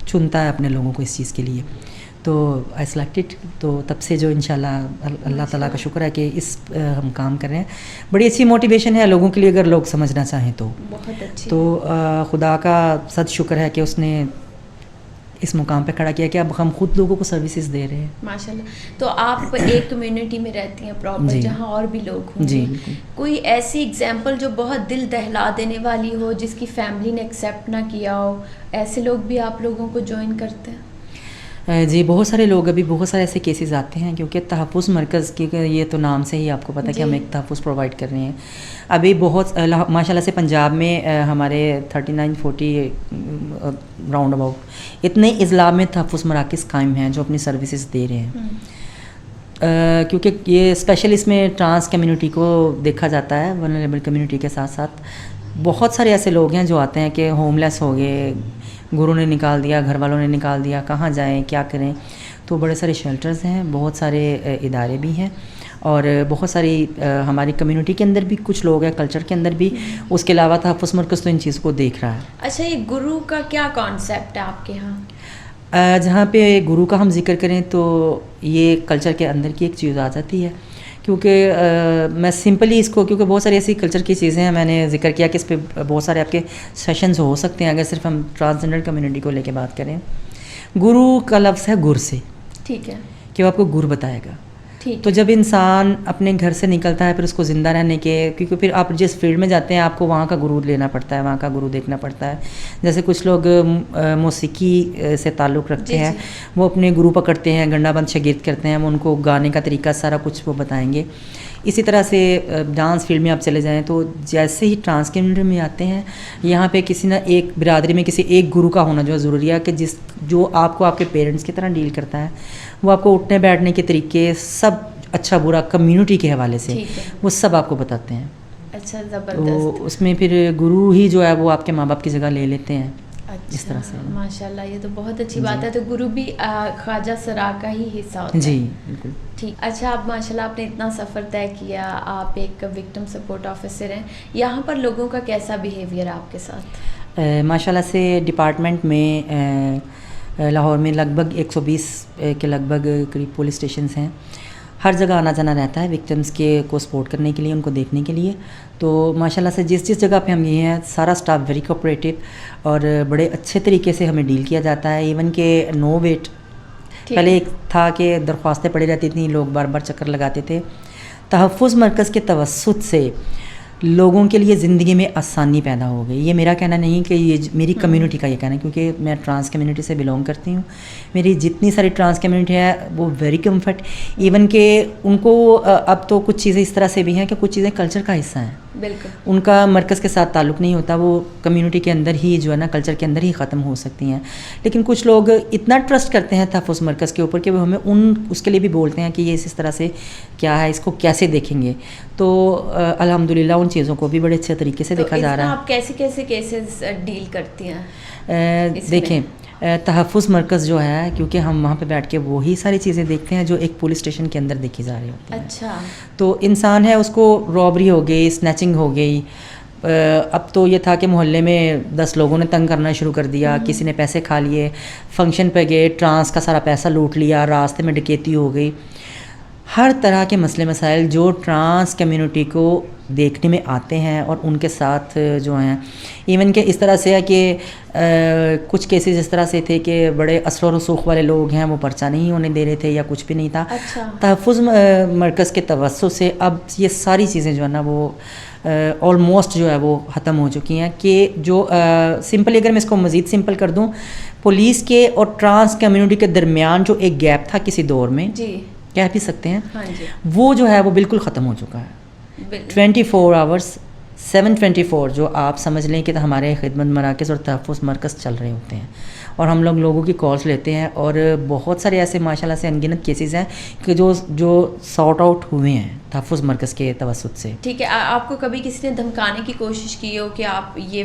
چنتا ہے اپنے لوگوں کو اس چیز کے لیے، تو آئی سلیکٹڈ. تو تب سے جو انشاءاللہ اللہ تعالیٰ کا شکر ہے کہ اس ہم کام کر رہے ہیں. بڑی اچھی موٹیویشن ہے لوگوں کے لیے اگر لوگ سمجھنا چاہیں تو. بہت اچھی. تو خدا کا صد شکر ہے کہ اس نے اس مقام پہ کھڑا کیا کہ اب ہم خود لوگوں کو سروسز دے رہے ہیں. ماشاءاللہ. تو آپ ایک کمیونٹی میں رہتی ہیں پراپر جہاں اور بھی لوگ ہوں جی، کوئی ایسی ایگزامپل جو بہت دل دہلا دینے والی ہو، جس کی فیملی نے ایکسیپٹ نہ کیا ہو، ایسے لوگ بھی آپ لوگوں کو جوائن کرتے ہیں؟ جی بہت سارے لوگ، ابھی بہت سارے ایسے کیسز آتے ہیں کیونکہ تحفظ مرکز کی یہ تو نام سے ہی آپ کو پتہ ہے کہ ہم ایک تحفظ پرووائڈ کر رہے ہیں. ابھی بہت ماشاءاللہ سے پنجاب میں ہمارے 39-40 راؤنڈ اباؤٹ اتنے اضلاع میں تحفظ مراکز قائم ہیں جو اپنی سروسز دے رہے ہیں. کیونکہ یہ اسپیشل اس میں ٹرانس کمیونٹی کو دیکھا جاتا ہے، ولنریبل کمیونٹی کے ساتھ ساتھ بہت سارے ایسے لوگ ہیں جو آتے ہیں کہ ہوم لیس ہو گئے، گھروں نے نکال دیا، گھر والوں نے نکال دیا، کہاں جائیں کیا کریں. تو بڑے سارے شیلٹرز ہیں، بہت سارے ادارے بھی ہیں، اور بہت ساری ہماری کمیونٹی کے اندر بھی کچھ لوگ ہیں، کلچر کے اندر بھی. اس کے علاوہ تحفظ مرکز تو ان چیزوں کو دیکھ رہا ہے. اچھا، یہ گرو کا کیا کانسیپٹ ہے آپ کے یہاں؟ جہاں پہ گرو کا ہم ذکر کریں تو یہ کلچر کے اندر کی ایک چیز آ جاتی ہے، کیونکہ میں سمپلی اس کو، کیونکہ بہت ساری ایسی کلچر کی چیزیں ہیں، میں نے ذکر کیا کہ اس پہ بہت سارے آپ کے سیشنز ہو سکتے ہیں اگر صرف ہم ٹرانسجنڈر کمیونٹی کو لے کے بات کریں. گرو کا لفظ ہے گر سے، ٹھیک ہے، کہ وہ آپ کو گر بتائے گا. تو جب انسان اپنے گھر سے نکلتا ہے پھر اس کو زندہ رہنے کے، کیونکہ پھر آپ جس فیلڈ میں جاتے ہیں آپ کو وہاں کا گرو لینا پڑتا ہے، وہاں کا گرو دیکھنا پڑتا ہے. جیسے کچھ لوگ موسیقی سے تعلق رکھتے ہیں، وہ اپنے گرو پکڑتے ہیں، گنڈا بند شاگرد کرتے ہیں، وہ ان کو گانے کا طریقہ سارا کچھ وہ بتائیں گے. اسی طرح سے ڈانس فیلڈ میں آپ چلے جائیں تو جیسے ہی ٹرانس کمیونٹی میں آتے ہیں، یہاں پہ کسی نہ ایک برادری میں کسی ایک گرو کا ہونا جو ہے ضروری ہے، کہ جو آپ کو آپ کے پیرنٹس کی طرح ڈیل کرتا ہے، وہ آپ کو اٹھنے بیٹھنے کے طریقے سب اچھا برا کمیونٹی کے حوالے سے وہ سب آپ کو بتاتے ہیں. اچھا، زبردست. تو اس میں پھر گرو ہی جو ہے وہ آپ کے ماں باپ کی جگہ لے لیتے ہیں. اس طرح سے ماشاءاللہ، یہ تو بہت اچھی بات ہے. تو گرو بھی خواجہ سرا کا ہی حصہ ہوتا ہے. جی بالکل. ٹھیک. اچھا، اب ماشاءاللہ آپ نے اتنا سفر طے کیا، آپ ایک وکٹم سپورٹ آفیسر ہیں، یہاں پر لوگوں کا کیسا بیہیویئر ہے آپ کے ساتھ؟ ماشاءاللہ سے ڈپارٹمنٹ میں لاہور میں لگ بھگ 120 کے لگ بھگ قریب پولیس اسٹیشنز ہیں. ہر جگہ آنا جانا رہتا ہے وکٹمس کے کو سپورٹ کرنے کے لیے، ان کو دیکھنے کے لیے. تو ماشاءاللہ سے جس جگہ پہ ہم گئے ہیں سارا اسٹاف ویری کوآپریٹو اور بڑے اچھے طریقے سے ہمیں ڈیل کیا جاتا ہے. ایون کہ نو ویٹ، پہلے ایک تھا کہ درخواستیں پڑی رہتی تھیں، لوگ بار بار چکر لگاتے تھے. تحفظ مرکز کے توسط سے لوگوں کے لیے زندگی میں آسانی پیدا ہو گئی. یہ میرا کہنا نہیں کہ یہ میری کمیونٹی کا یہ کہنا ہے, کیونکہ میں ٹرانس کمیونٹی سے بلونگ کرتی ہوں. میری جتنی ساری ٹرانس کمیونٹی ہے وہ ویری کمفرٹ, ایون کہ ان کو اب تو کچھ چیزیں اس طرح سے بھی ہیں کہ کچھ چیزیں کلچر کا حصہ ہیں. بالکل, ان کا مرکز کے ساتھ تعلق نہیں ہوتا, وہ کمیونٹی کے اندر ہی جو ہے نا کلچر کے اندر ہی ختم ہو سکتی ہیں. لیکن کچھ لوگ اتنا ٹرسٹ کرتے ہیں تحفظ مرکز کے اوپر کہ وہ ہمیں اس کے لیے بھی بولتے ہیں کہ یہ اس طرح سے کیا ہے, اس کو کیسے دیکھیں گے. تو الحمدللہ ان چیزوں کو بھی بڑے اچھے طریقے سے دیکھا جا رہا ہے. آپ کیسے کیسے کیسز ڈیل کرتی ہیں؟ دیکھیں, تحفظ مرکز جو ہے, کیونکہ ہم وہاں پہ بیٹھ کے وہی ساری چیزیں دیکھتے ہیں جو ایک پولیس اسٹیشن کے اندر دیکھی جا رہی ہوتی ہیں. اچھا, تو انسان ہے, اس کو رابری ہو گئی, اسنیچنگ ہو گئی. اب تو یہ تھا کہ محلے میں 10 لوگوں نے تنگ کرنا شروع کر دیا, کسی نے پیسے کھا لیے, فنکشن پہ گئے, ٹرانس کا سارا پیسہ لوٹ لیا, راستے میں ڈکیتی ہو گئی. ہر طرح کے مسئلے مسائل جو ٹرانس کمیونٹی کو دیکھنے میں آتے ہیں اور ان کے ساتھ جو ہیں, ایون کہ اس طرح سے ہے کہ کچھ کیسز اس طرح سے تھے کہ بڑے اثر و رسوخ والے لوگ ہیں, وہ پرچہ نہیں ہونے دے رہے تھے یا کچھ بھی نہیں تھا. اچھا, تحفظ مرکز کے توسط سے اب یہ ساری چیزیں جو ہے نا وہ آلموسٹ جو ہے وہ ختم ہو چکی ہیں. کہ جو سمپلی اگر میں اس کو مزید سمپل کر دوں, پولیس کے اور ٹرانس کمیونٹی کے درمیان جو ایک گیپ تھا کسی دور میں, جی کہہ بھی سکتے ہیں, ہاں جی, وہ جو ہے وہ بالکل ختم ہو چکا ہے. 24 آورس 7/24 جو آپ سمجھ لیں کہ ہمارے خدمت مراکز اور تحفظ مرکز چل رہے ہوتے ہیں, اور ہم لوگوں کی کالس لیتے ہیں, اور بہت سارے ایسے ماشاءاللہ سے انگنت کیسز ہیں کہ جو سارٹ آؤٹ ہوئے ہیں تحفظ مرکز کے توسط سے. ٹھیک ہے, آپ کو کبھی کسی نے دھمکانے کی کوشش کی ہو کہ آپ یہ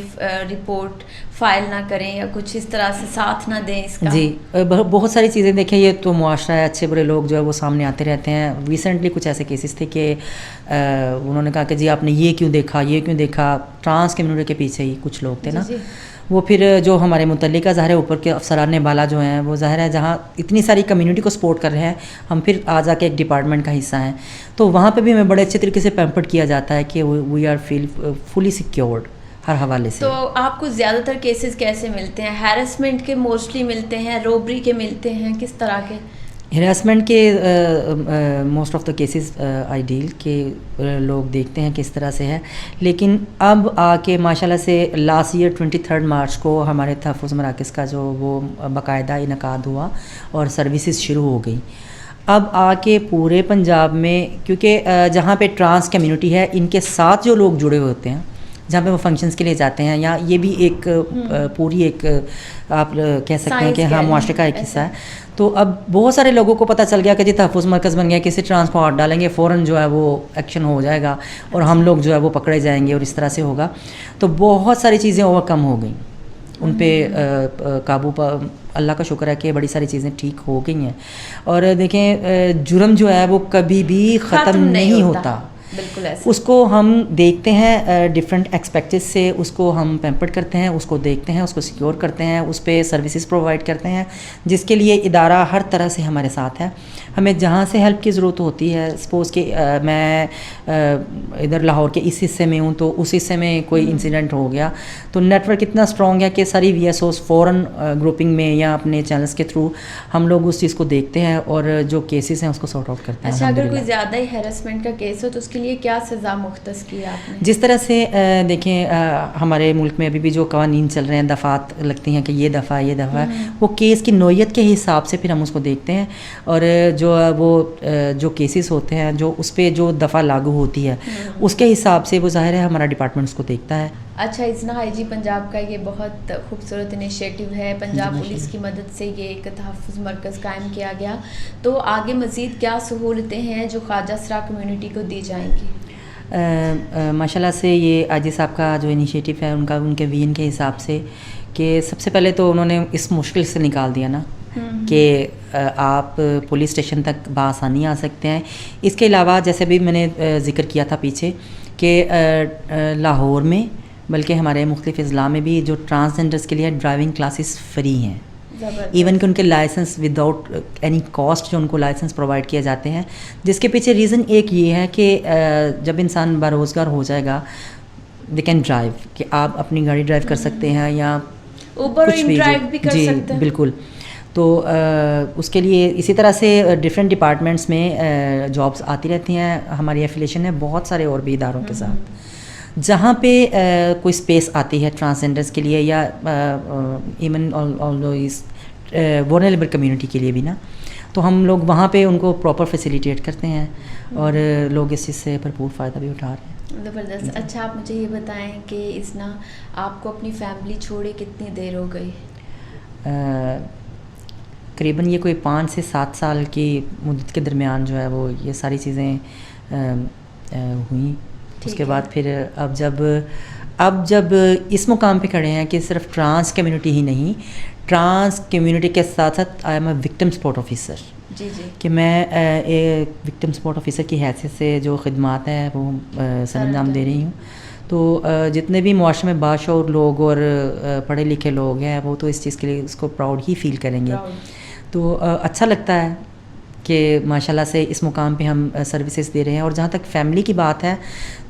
رپورٹ فائل نہ کریں یا کچھ اس طرح سے ساتھ نہ دیں اس کا؟ جی, بہت ساری چیزیں دیکھیں, یہ تو معاشرہ ہے, اچھے برے لوگ جو ہے وہ سامنے آتے رہتے ہیں. ریسنٹلی کچھ ایسے کیسز تھے کہ انہوں نے کہا کہ جی آپ نے یہ کیوں دیکھا, یہ کیوں دیکھا. ٹرانس کمیونٹی کے پیچھے ہی کچھ لوگ تھے نا, وہ پھر جو ہمارے متعلقہ ظاہر ہے اوپر کے افسران بالا جو ہیں, وہ ظاہر ہے جہاں اتنی ساری کمیونٹی کو سپورٹ کر رہے ہیں, ہم پھر آ جا کے ایک ڈپارٹمنٹ کا حصہ ہیں, تو وہاں پہ بھی ہمیں بڑے اچھے طریقے سے پیمپرڈ کیا جاتا ہے کہ we are feel fully secured ہر حوالے سے. تو آپ کو زیادہ تر کیسز کیسے ملتے ہیں؟ ہیراسمنٹ کے موسٹلی ملتے ہیں, روبری کے ملتے ہیں, کس طرح کے؟ ہراسمنٹ کے most of the cases I deal کہ لوگ دیکھتے ہیں کس طرح سے ہے. لیکن اب آ کے ماشاءاللہ سے لاسٹ ایئر 23 مارچ کو ہمارے تحفظ مراکز کا جو وہ باقاعدہ انعقاد ہوا اور سروسز شروع ہو گئی. اب آ کے پورے پنجاب میں, کیونکہ جہاں پہ ٹرانس کمیونٹی ہے ان کے ساتھ جو لوگ جڑے ہوئے ہوتے ہیں, جہاں پہ وہ فنکشنز کے لیے جاتے ہیں, یا یہ بھی ایک پوری ایک آپ کہہ سکتے ہیں کہ ہاں معاشرے کا ایک حصہ ہے. تو اب بہت سارے لوگوں کو پتہ چل گیا کہ جی تحفظ مرکز بن گیا, کسی ٹرانس کو ہاتھ ڈالیں گے فوراً جو ہے وہ ایکشن ہو جائے گا اور ہم لوگ جو ہے وہ پکڑے جائیں گے, اور اس طرح سے ہوگا. تو بہت ساری چیزیں اوور کم ہو گئیں, ان پہ قابو پا, اللہ کا شکر ہے کہ بڑی ساری چیزیں ٹھیک ہو گئی ہیں. اور دیکھیں جرم جو ہے وہ کبھی بھی ختم نہیں ہوتا. بالکل ایسا, اس کو ہم دیکھتے ہیں ڈفرینٹ ایکسپیکٹس سے, اس کو ہم پیمپرڈ کرتے ہیں, اس کو دیکھتے ہیں, اس کو سیکیور کرتے ہیں, اس پہ سروسز پرووائڈ کرتے ہیں, جس کے لیے ادارہ ہر طرح سے ہمارے ساتھ ہے. ہمیں جہاں سے ہیلپ کی ضرورت ہوتی ہے, سپوز کہ میں ادھر لاہور کے اس حصے میں ہوں, تو اس حصے میں کوئی انسیڈنٹ ہو گیا, تو نیٹ ورک اتنا اسٹرانگ ہے کہ ساری وی ایس اوز فوراً گروپنگ میں یا اپنے چینلز کے تھرو ہم لوگ اس چیز کو دیکھتے ہیں اور جو کیسز ہیں اس کو سارٹ آؤٹ کرتے ہیں. اچھا, اگر کوئی زیادہ ہی ہیراسمنٹ کا کیس ہو تو اس کے لیے کیا سزا مختص کی آپ نے؟ جس طرح سے دیکھیں ہمارے ملک میں ابھی بھی جو قوانین چل رہے ہیں, دفعات لگتی ہیں کہ یہ دفعہ یہ دفعہ, وہ کیس کی نوعیت کے حساب سے پھر ہم اس کو دیکھتے ہیں, اور جو کیسز ہوتے ہیں جو اس پہ جو دفعہ لاگو ہوتی ہے اس کے حساب سے وہ ظاہر ہے ہمارا ڈپارٹمنٹ اس کو دیکھتا ہے. اچھا, ازنا آئی جی پنجاب کا یہ بہت خوبصورت انیشیٹو ہے, پنجاب پولیس کی مدد سے یہ ایک تحفظ مرکز قائم کیا گیا, تو آگے مزید کیا سہولتیں ہیں جو خواجہ سرا کمیونٹی کو دی جائیں گی؟ ماشاءاللہ سے یہ آئی جی صاحب کا جو انیشیٹو ہے ان کے وین کے حساب سے, کہ سب سے پہلے تو انہوں نے اس مشکل سے نکال دیا نا کہ آپ پولیس اسٹیشن تک بآسانی آ سکتے ہیں. اس کے علاوہ جیسے بھی میں نے ذکر کیا تھا پیچھے کہ لاہور میں بلکہ ہمارے مختلف اضلاع میں بھی جو ٹرانسجینڈرس کے لیے ڈرائیونگ کلاسز فری ہیں, ایون کہ ان کے لائسنس وداؤٹ اینی کاسٹ جو ان کو لائسنس پرووائڈ کیے جاتے ہیں, جس کے پیچھے ریزن ایک یہ ہے کہ جب انسان باروزگار ہو جائے گا دے کین ڈرائیو, کہ آپ اپنی گاڑی ڈرائیو کر سکتے ہیں یا اوبر ڈرائیو بھی کر جی سکتے ہیں. بالکل. تو اس کے لیے اسی طرح سے ڈفرینٹ ڈپارٹمنٹس میں جابس آتی رہتی ہیں. ہماری ایفیلیشن ہے بہت سارے اور بھی اداروں کے ساتھ, جہاں پہ کوئی اسپیس آتی ہے ٹرانسجینڈرس کے لیے یا ایون ولنریبل کمیونٹی کے لیے بھی نا, تو ہم لوگ وہاں پہ ان کو پراپر فیسیلیٹیٹ کرتے ہیں اور لوگ اس چیز سے بھرپور فائدہ بھی اٹھا رہے ہیں. زبردست. اچھا آپ مجھے یہ بتائیں کہ اسنا آپ کو اپنی فیملی چھوڑے کتنی دیر ہو گئی؟ قریباً یہ کوئی 5 سے 7 سال کی مدت کے درمیان جو ہے وہ یہ ساری چیزیں ہوئیں. اس کے بعد پھر اب جب اس مقام پہ کھڑے ہیں کہ صرف ٹرانس کمیونٹی ہی نہیں, ٹرانس کمیونٹی کے ساتھ ساتھ I am a victim support officer. جی جی. کہ میں ایک وکٹم سپورٹ آفیسر کی حیثیت سے جو خدمات ہیں وہ سر انجام دے رہی ہوں. تو جتنے بھی معاشرے میں باشعور لوگ اور پڑھے لکھے لوگ ہیں وہ تو اس چیز کے لیے اس کو پراؤڈ ہی فیل کریں گے. تو اچھا لگتا ہے کہ ماشاءاللہ سے اس مقام پہ ہم سروسز دے رہے ہیں. اور جہاں تک فیملی کی بات ہے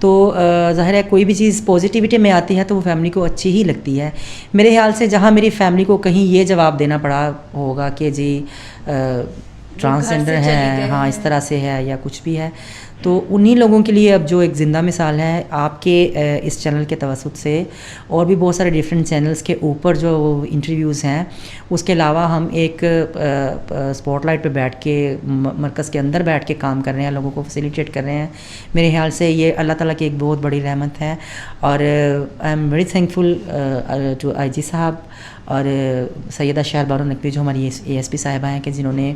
تو ظاہر ہے کوئی بھی چیز پازیٹیوٹی میں آتی ہے تو وہ فیملی کو اچھی ہی لگتی ہے. میرے خیال سے جہاں میری فیملی کو کہیں یہ جواب دینا پڑا ہوگا کہ جی ٹرانسجینڈر ہے, ہاں اس طرح سے ہے یا کچھ بھی ہے, تو انہی لوگوں کے لیے اب جو ایک زندہ مثال ہے آپ کے اس چینل کے توسط سے اور بھی بہت سارے ڈفرینٹ چینلز کے اوپر جو انٹرویوز ہیں, اس کے علاوہ ہم ایک اسپاٹ لائٹ پہ بیٹھ کے مرکز کے اندر بیٹھ کے کام کر رہے ہیں, لوگوں کو فیسیلیٹیٹ کر رہے ہیں. میرے خیال سے یہ اللہ تعالیٰ کی ایک بہت بڑی رحمت ہے. اور I am very thankful to I G صاحب اور سیدہ شہربانو نقوی جو ہماری اے ایس پی صاحبہ ہیں کہ جنہوں نے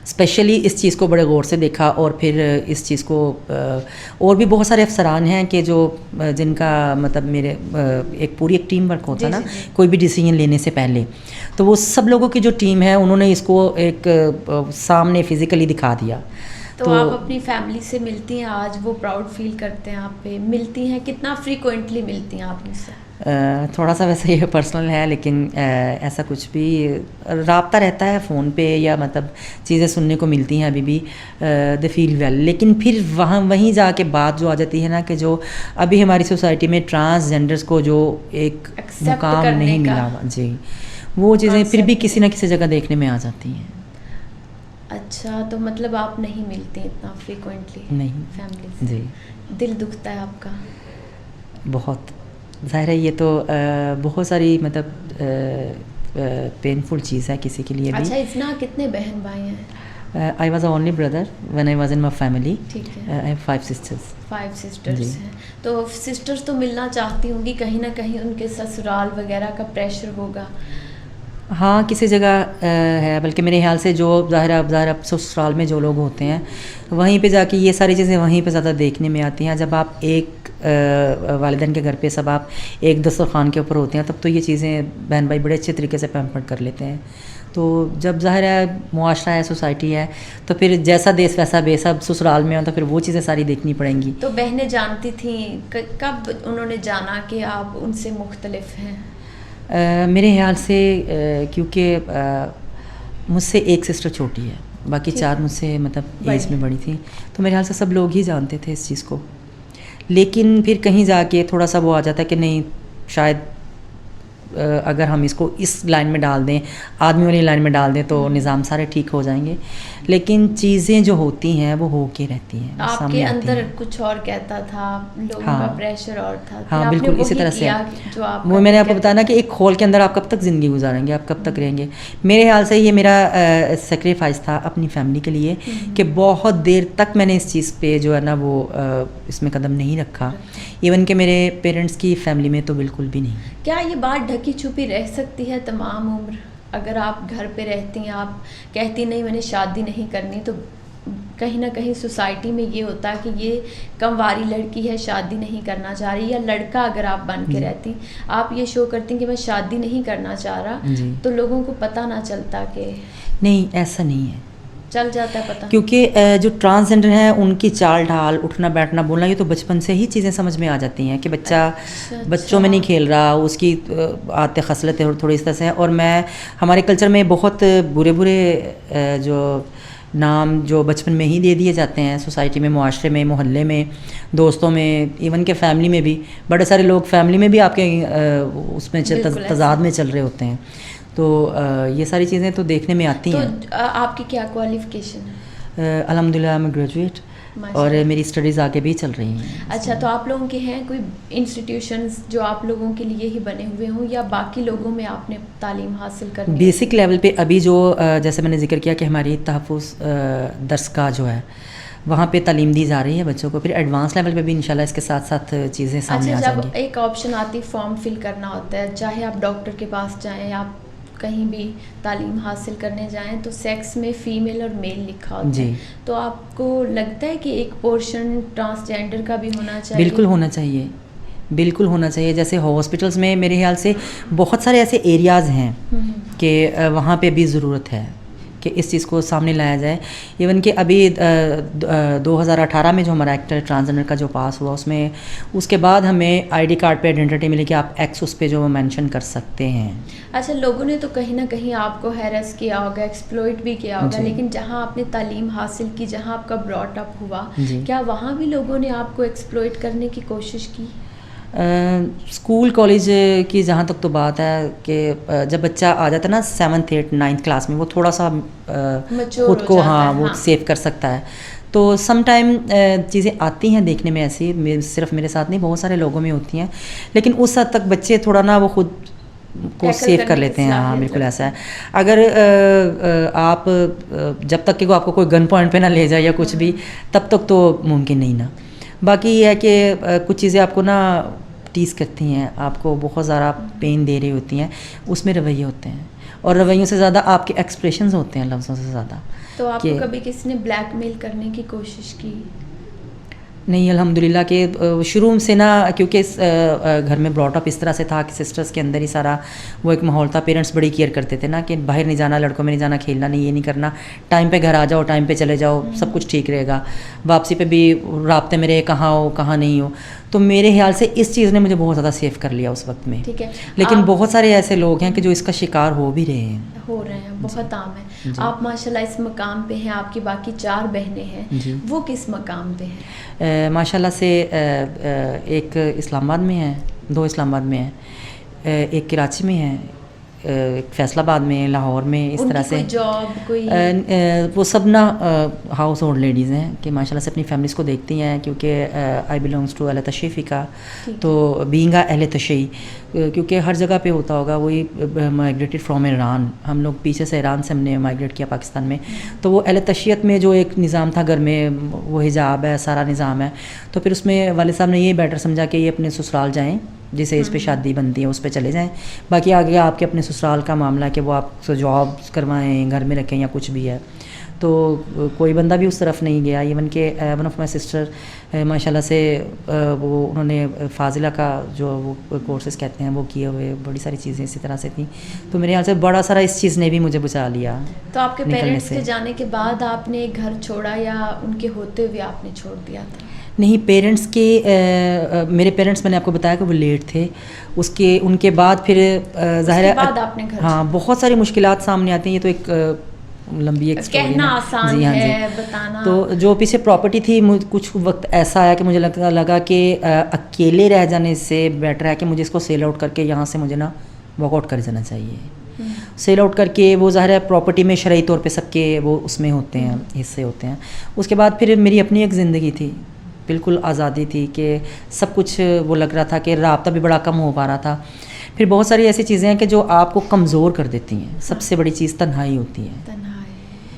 اسپیشلی اس چیز کو بڑے غور سے دیکھا. اور پھر اس چیز کو اور بھی بہت سارے افسران ہیں کہ جو جن کا مطلب میرے ایک پوری ایک ٹیم ورک ہوتا ہے نا کوئی بھی ڈیسیجن لینے سے پہلے, تو وہ سب لوگوں کی جو ٹیم ہے انہوں نے اس کو ایک سامنے فزیکلی دکھا دیا. تو آپ اپنی فیملی سے ملتی ہیں آج, وہ پراؤڈ فیل کرتے ہیں آپ پہ, ملتی ہیں کتنا فریکوینٹلی ملتی ہیں آپ مجھ سے؟ تھوڑا سا ویسے یہ پرسنل ہے لیکن ایسا کچھ بھی رابطہ رہتا ہے فون پہ یا مطلب چیزیں سننے کو ملتی ہیں ابھی بھی, دے فیل ویل. لیکن پھر وہیں جا کے بات جو آ جاتی ہے نا کہ جو ابھی ہماری سوسائٹی میں ٹرانسجینڈرس کو جو ایک مقام نہیں ملا جی, وہ چیزیں پھر بھی کسی نہ کسی جگہ دیکھنے میں آ جاتی ہیں. اچھا, تو مطلب آپ نہیں ملتی اتنا فریکوینٹلی؟ نہیں فیملی سے جی. دل دکھتا ہے آپ کا بہت, ظاہر ہے یہ تو بہت ساری مطلب پینفل چیز ہے کسی کے لیے بھی. اچھا, اتنا کتنے بہن بھائی ہیں؟ I was the only brother when I was in my family. ٹھیک ہے. I have 5 sisters. 5 sisters ہیں. تو سسٹرز تو ملنا چاہتی ہوں گی, کہیں نہ کہیں ان کے سسرال وغیرہ کا پریشر ہوگا. ہاں کسی جگہ ہے, بلکہ میرے خیال سے جو ظاہر سسرال میں جو لوگ ہوتے ہیں وہیں پہ جا کے یہ ساری چیزیں وہیں پہ زیادہ دیکھنے میں آتی ہیں. جب آپ ایک والدین کے گھر پہ سب آپ ایک دسترخوان کے اوپر ہوتے ہیں تب تو یہ چیزیں بہن بھائی بڑے اچھے طریقے سے پیمپر کر لیتے ہیں. تو جب ظاہر ہے معاشرہ ہے, سوسائٹی ہے, تو پھر جیسا دیس ویسا بے, سب سسرال میں ہو تو پھر وہ چیزیں ساری دیکھنی پڑیں گی. تو بہنیں جانتی تھیں, کب انہوں نے جانا کہ آپ ان سے مختلف ہیں؟ میرے خیال سے کیونکہ مجھ سے ایک سسٹر چھوٹی ہے, باقی 4 مجھ سے مطلب ایج میں بڑی تھیں, تو میرے خیال سے سب لوگ ہی جانتے تھے اس چیز کو. لیکن پھر کہیں جا کے تھوڑا سا وہ آ جاتا ہے کہ نہیں شاید اگر ہم اس کو اس لائن میں ڈال دیں, آدمی والی لائن میں ڈال دیں تو نظام سارے ٹھیک ہو جائیں گے. لیکن چیزیں جو ہوتی ہیں وہ ہو کے رہتی ہیں, آپ کے اندر کچھ اور کہتا تھا, لوگوں کا پریشر اور تھا. ہاں بالکل اسی طرح سے وہ میں نے آپ کو بتایا نا کہ ایک کھول کے اندر آپ کب تک زندگی گزاریں گے, آپ کب تک رہیں گے. میرے خیال سے یہ میرا سیکریفائس تھا اپنی فیملی کے لیے کہ بہت دیر تک میں نے اس چیز پہ جو ہے نا وہ اس میں قدم نہیں رکھا. ایون کہ میرے پیرنٹس کی فیملی میں تو بالکل بھی نہیں. کیا یہ بات ڈھکی چھپی رہ سکتی ہے تمام عمر؟ اگر آپ گھر پہ رہتی ہیں, آپ کہتی نہیں میں نے شادی نہیں کرنی, تو کہیں نہ کہیں سوسائٹی میں یہ ہوتا ہے کہ یہ کم واری لڑکی ہے, شادی نہیں کرنا چاہ رہی, یا لڑکا اگر آپ بن کے رہتی, آپ یہ شو کرتی کہ میں شادی نہیں کرنا چاہ رہا, تو لوگوں کو پتہ نہ چلتا کہ نہیں ایسا نہیں ہے, چل جاتا ہے پتہ. کیونکہ جو ٹرانسجینڈر ہیں ان کی چال ڈھال, اٹھنا بیٹھنا بولنا, یہ تو بچپن سے ہی چیزیں سمجھ میں آ جاتی ہیں کہ بچہ بچوں میں نہیں کھیل رہا, اس کی عادتیں خصلتیں تھوڑی اس طرح سے ہیں. اور میں ہمارے کلچر میں بہت برے جو نام جو بچپن میں ہی دے دیے جاتے ہیں سوسائٹی میں, معاشرے میں, محلے میں, دوستوں میں, ایون کہ فیملی میں بھی. بڑے سارے لوگ فیملی میں بھی آپ کے اس میں تضاد میں چل رہے ہوتے ہیں. تو یہ ساری چیزیں تو دیکھنے میں آتی ہیں. تو آپ کی کیا کوالیفیکیشن ہے؟ الحمدللہ میں گریجویٹ اور میری اسٹڈیز آگے بھی چل رہی ہیں. اچھا, تو آپ لوگوں کے ہیں کوئی انسٹیٹیوشنز جو آپ لوگوں کے لیے ہی بنے ہوئے ہوں یا باقی لوگوں میں آپ نے تعلیم حاصل کرنی؟ بیسک لیول پہ ابھی جو جیسے میں نے ذکر کیا کہ ہماری تحفظ درس کا جو ہے وہاں پہ تعلیم دی جا رہی ہے بچوں کو, پھر ایڈوانس لیول پہ بھی انشاءاللہ اس کے ساتھ ساتھ چیزیں سامنے آ جائیں گی. جب ایک آپشن آتی فارم فل کرنا ہوتا ہے, چاہے آپ ڈاکٹر کے پاس جائیں, آپ کہیں بھی تعلیم حاصل کرنے جائیں تو سیکس میں فیمیل اور میل لکھا ہوتا ہے, تو آپ کو لگتا ہے کہ ایک پورشن ٹرانسجینڈر کا بھی ہونا چاہیے؟ بالکل ہونا چاہیے, بالکل ہونا چاہیے. جیسے ہاسپٹلس میں میرے خیال سے بہت سارے ایسے ایریاز ہیں کہ وہاں پہ بھی ضرورت ہے کہ اس چیز کو سامنے لایا جائے. ایون کہ ابھی 2018 میں جو ہمارا ایکٹ ٹرانسجنڈر کا جو پاس ہوا اس کے بعد ہمیں آئی ڈی کارڈ پہ آئیڈینٹی ملی کہ آپ ایکس اس پہ جو مینشن کر سکتے ہیں. اچھا, لوگوں نے تو کہیں نہ کہیں آپ کو ہیرس کیا ہوگا, ایکسپلوئٹ بھی کیا ہوگا, لیکن جہاں آپ نے تعلیم حاصل کی, جہاں آپ کا براٹ اپ ہوا, کیا وہاں بھی لوگوں نے آپ کو ایکسپلوئٹ کرنے کی کوشش کی؟ اسکول کالج کی جہاں تک تو بات ہے کہ جب بچہ آ جاتا ہے نا 7th 8th 9th کلاس میں, وہ تھوڑا سا خود کو وہ سیو کر سکتا ہے. تو سم ٹائم چیزیں آتی ہیں دیکھنے میں ایسی, صرف میرے ساتھ نہیں بہت سارے لوگوں میں ہوتی ہیں, لیکن اس حد تک بچے تھوڑا نا وہ خود کو سیو کر لیتے ہیں. ہاں بالکل ایسا ہے. اگر آپ جب تک کہ وہ آپ کو کوئی گن پوائنٹ پہ نہ لے جائے یا کچھ بھی, تب تک تو ممکن نہیں نا. باقی یہ ہے کہ کچھ چیزیں آپ کو نا ٹیز کرتی ہیں, آپ کو بہت زیادہ پین دے رہی ہوتی ہیں, اس میں رویے ہوتے ہیں, اور رویوں سے زیادہ آپ کے ایکسپریشنز ہوتے ہیں لفظوں سے زیادہ. تو آپ کو کبھی کسی نے بلیک میل کرنے کی کوشش کی؟ نہیں الحمدللہ کہ شروع سے نا, کیونکہ گھر میں براٹ اپ اس طرح سے تھا کہ سسٹرز کے اندر ہی سارا وہ ایک ماحول تھا. پیرنٹس بڑی کیئر کرتے تھے نا کہ باہر نہیں جانا, لڑکوں میں نہیں جانا, کھیلنا نہیں, یہ نہیں کرنا, ٹائم پہ گھر آ جاؤ, ٹائم پہ چلے جاؤ, سب کچھ ٹھیک رہے گا. واپسی پہ بھی رابطے میں رہے, کہاں ہو کہاں نہیں ہو. تو میرے خیال سے اس چیز نے مجھے بہت زیادہ سیو کر لیا اس وقت میں. ٹھیک ہے, لیکن بہت سارے ایسے لوگ ہیں کہ جو اس کا شکار ہو بھی رہے ہیں, بہت عام ہے. آپ ماشاءاللہ اس مقام پہ ہیں, آپ کی باقی 4 بہنیں ہیں, وہ کس مقام پہ ہیں؟ ماشاءاللہ سے ایک اسلام آباد میں ہے, 2 اسلام آباد میں ہیں, ایک کراچی میں ہے, ایک فیصل آباد میں, لاہور میں. اس طرح سے جاب کوئی وہ سب نا ہاؤس ہولڈ لیڈیز ہیں کہ ماشاءاللہ سے اپنی فیملیز کو دیکھتی ہیں, کیونکہ آئی بلانگس ٹو اہل تشیع کا. تو بینگ اہل تشیع, کیونکہ ہر جگہ پہ ہوتا ہوگا, وہی مائگریٹڈ فرام ایران, ہم لوگ پیچھے سے ایران سے ہم نے مائگریٹ کیا پاکستان میں. تو وہ اہل تشیعت میں جو ایک نظام تھا گھر میں, وہ حجاب ہے, سارا نظام ہے. تو پھر اس میں والد صاحب نے یہ بیٹر سمجھا کہ یہ اپنے سسرال جائیں, جس ایج پہ شادی بنتی ہے اس پہ چلے جائیں, باقی آگے آپ کے اپنے سسرال کا معاملہ ہے کہ وہ آپ سے جاب کروائیں, گھر میں رکھیں یا کچھ بھی ہے. تو کوئی بندہ بھی اس طرف نہیں گیا. ایون کہ ون آف مائی سسٹر ماشاءاللہ سے وہ انہوں نے فاضلہ کا جو وہ کورسز کہتے ہیں وہ کیے ہوئے, بڑی ساری چیزیں اسی طرح سے تھیں. تو میرے خیال سے بڑا سارا اس چیز نے بھی مجھے بچا لیا. تو آپ کے پیرنٹس کے جانے کے بعد آپ نے گھر چھوڑا یا ان کے ہوتے ہوئے آپ نے چھوڑ دیا تھا؟ نہیں, پیرنٹس کے میرے پیرنٹس میں نے آپ کو بتایا کہ وہ لیٹ تھے. ان کے بعد پھر ظاہر ہے ہاں بہت ساری مشکلات سامنے آتی ہیں. یہ تو ایک لمبی ایک اسٹوری کہنا آسان ہے, بتانا. تو جو پیچھے پراپرٹی تھی, کچھ وقت ایسا آیا کہ مجھے لگا کہ اکیلے رہ جانے سے بیٹر ہے کہ مجھے اس کو سیل آؤٹ کر کے یہاں سے مجھے نا واک آؤٹ کر جانا چاہیے. سیل آؤٹ کر کے وہ ظاہر ہے پراپرٹی میں شرعی طور پہ سب کے وہ اس میں ہوتے ہیں, حصے ہوتے ہیں. اس کے بعد پھر میری اپنی ایک زندگی تھی, بالکل آزادی تھی کہ سب کچھ وہ لگ رہا تھا کہ رابطہ بھی بڑا کم ہو پا رہا تھا. پھر بہت ساری ایسی چیزیں ہیں کہ جو آپ کو کمزور کر دیتی ہیں. سب سے بڑی چیز تنہائی ہوتی ہے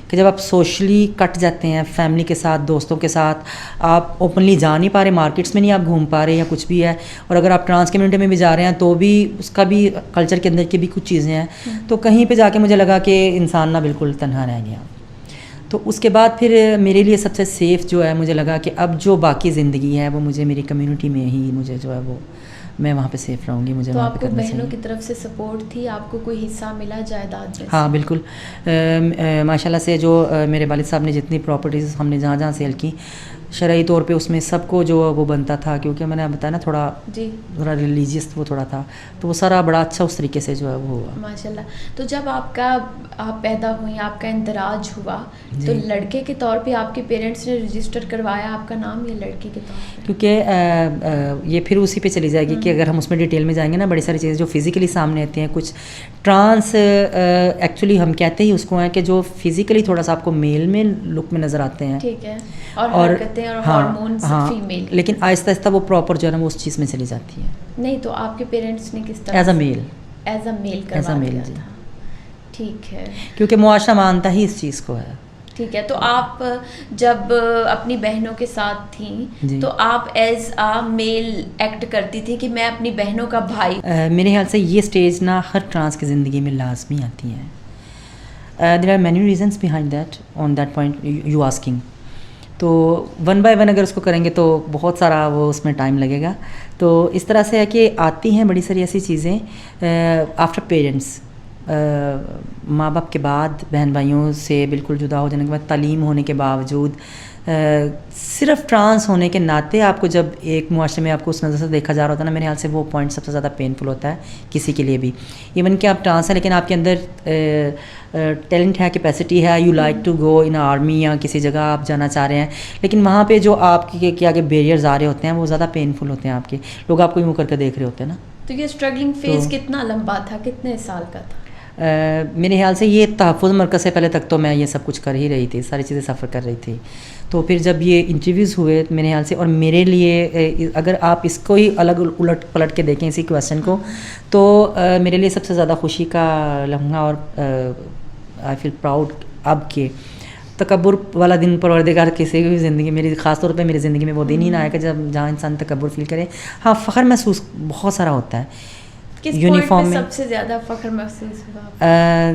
کہ جب آپ سوشلی کٹ جاتے ہیں, فیملی کے ساتھ, دوستوں کے ساتھ, آپ اوپنلی جا نہیں پا رہے, مارکیٹس میں نہیں آپ گھوم پا رہے یا کچھ بھی ہے, اور اگر آپ ٹرانس کمیونٹی میں بھی جا رہے ہیں تو بھی اس کا بھی کلچر کے اندر کی بھی کچھ چیزیں ہیں. تو کہیں پہ جا کے مجھے لگا کہ انسان نہ بالکل تنہا رہ گیا. تو اس کے بعد پھر میرے لیے سب سے سیف جو ہے, مجھے لگا کہ اب جو باقی زندگی ہے وہ مجھے میری کمیونٹی میں ہی مجھے جو ہے وہ میں وہاں پہ سیف رہوں گی. مجھے تو وہاں آپ پہ کو بہنوں کی طرف سے سپورٹ تھی, آپ کو کوئی حصہ ملا جائیداد میں؟ ہاں بالکل, ماشاءاللہ سے جو میرے والد صاحب نے جتنی پراپرٹیز ہم نے جہاں جہاں سیل کی, شرعی طور پہ اس میں سب کو جو وہ بنتا تھا، کیونکہ میں نے بتایا نا تھوڑا جی ذرا ریلیجیس وہ تھوڑا تھا، تو وہ سارا بڑا اچھا اس طریقے سے جو ہے وہ ہوا. ماشاء اللہ. تو جب آپ پیدا ہوئی، آپ کا اندراج ہوا، جی. تو لڑکے کے طور پہ آپ کے پیرنٹس نے رجسٹر کروایا آپ کا نام یا لڑکی کے طور پہ؟ کیونکہ یہ پھر اسی پہ چلی جائے گی کہ اگر ہم اس میں ڈیٹیل میں جائیں گے نا، بڑی ساری چیزیں جو فزیکلی سامنے آتی ہیں. کچھ ٹرانس ایکچولی ہم کہتے ہی اس کو ہیں کہ جو فزیکلی تھوڑا سا آپ کو میل میں لک میں نظر آتے ہیں، ٹھیک ہے، اور حرکتیں اور ہارمونز فیمیل، لیکن آہستہ آہستہ وہ پراپر جو ہے نا وہ اس چیز میں چلی جاتی ہے. نہیں تو آپ کے پیرنٹس نے کس طرح ایز اے میل کروا دیا تھا؟ ٹھیک ہے، کیونکہ معاشرہ مانتا ہی اس چیز کو ہے. ٹھیک ہے. تو آپ جب اپنی بہنوں کے ساتھ تھیں تو آپ ایز آ میل ایکٹ کرتی تھی کہ میں اپنی بہنوں کا بھائی؟ میرے خیال سے یہ سٹیج نا ہر ٹرانس کی زندگی میں لازمی آتی ہیں. There are many reasons behind that on that point you asking. تو ون بائی ون اگر اس کو کریں گے تو بہت سارا وہ اس میں ٹائم لگے گا. تو اس طرح سے ہے کہ آتی ہیں بڑی ساری ایسی چیزیں آفٹر پیرنٹس، ماں باپ کے بعد بہن بھائیوں سے بالکل جدا ہو جانے کے بعد، تعلیم ہونے کے باوجود، صرف ٹرانس ہونے کے ناطے آپ کو جب ایک معاشرے میں آپ کو اس نظر سے دیکھا جا رہا ہوتا ہے نا، میرے خیال سے وہ پوائنٹ سب سے زیادہ پینفل ہوتا ہے کسی کے لیے بھی. ایون کہ آپ ٹرانس ہیں لیکن آپ کے اندر ٹیلنٹ ہے، کیپیسٹی ہے، you like to go in army یا کسی جگہ آپ جانا چاہ رہے ہیں، لیکن وہاں پہ جو آپ کے آگے بیریئرز آ رہے ہوتے ہیں وہ زیادہ پینفل ہوتے ہیں. آپ کے لوگ آپ کو یوں کر کے دیکھ رہے ہوتے ہیں نا. تو یہ اسٹرگلنگ فیز کتنا لمبا تھا، کتنے سال کا تھا؟ میرے خیال سے یہ تحفظ مرکز سے پہلے تک تو میں یہ سب کچھ کر ہی رہی تھی، ساری چیزیں سفر کر رہی تھی. تو پھر جب یہ انٹرویوز ہوئے میرے خیال سے، اور میرے لیے اگر آپ اس کو ہی الگ الٹ پلٹ کے دیکھیں اسی کویشچن کو، تو میرے لیے سب سے زیادہ خوشی کا لمحہ اور آئی فیل پراؤڈ اب کہ تکبر والا دن پروردگار کسی بھی زندگی، میری خاص طور پہ میری زندگی میں وہ دن ہی نہ آئے کہ جہاں انسان تکبر فیل کرے. ہاں فخر محسوس بہت سارا ہوتا ہے. کس یونیفارم میں سب سے زیادہ فخر محسوس ہوا؟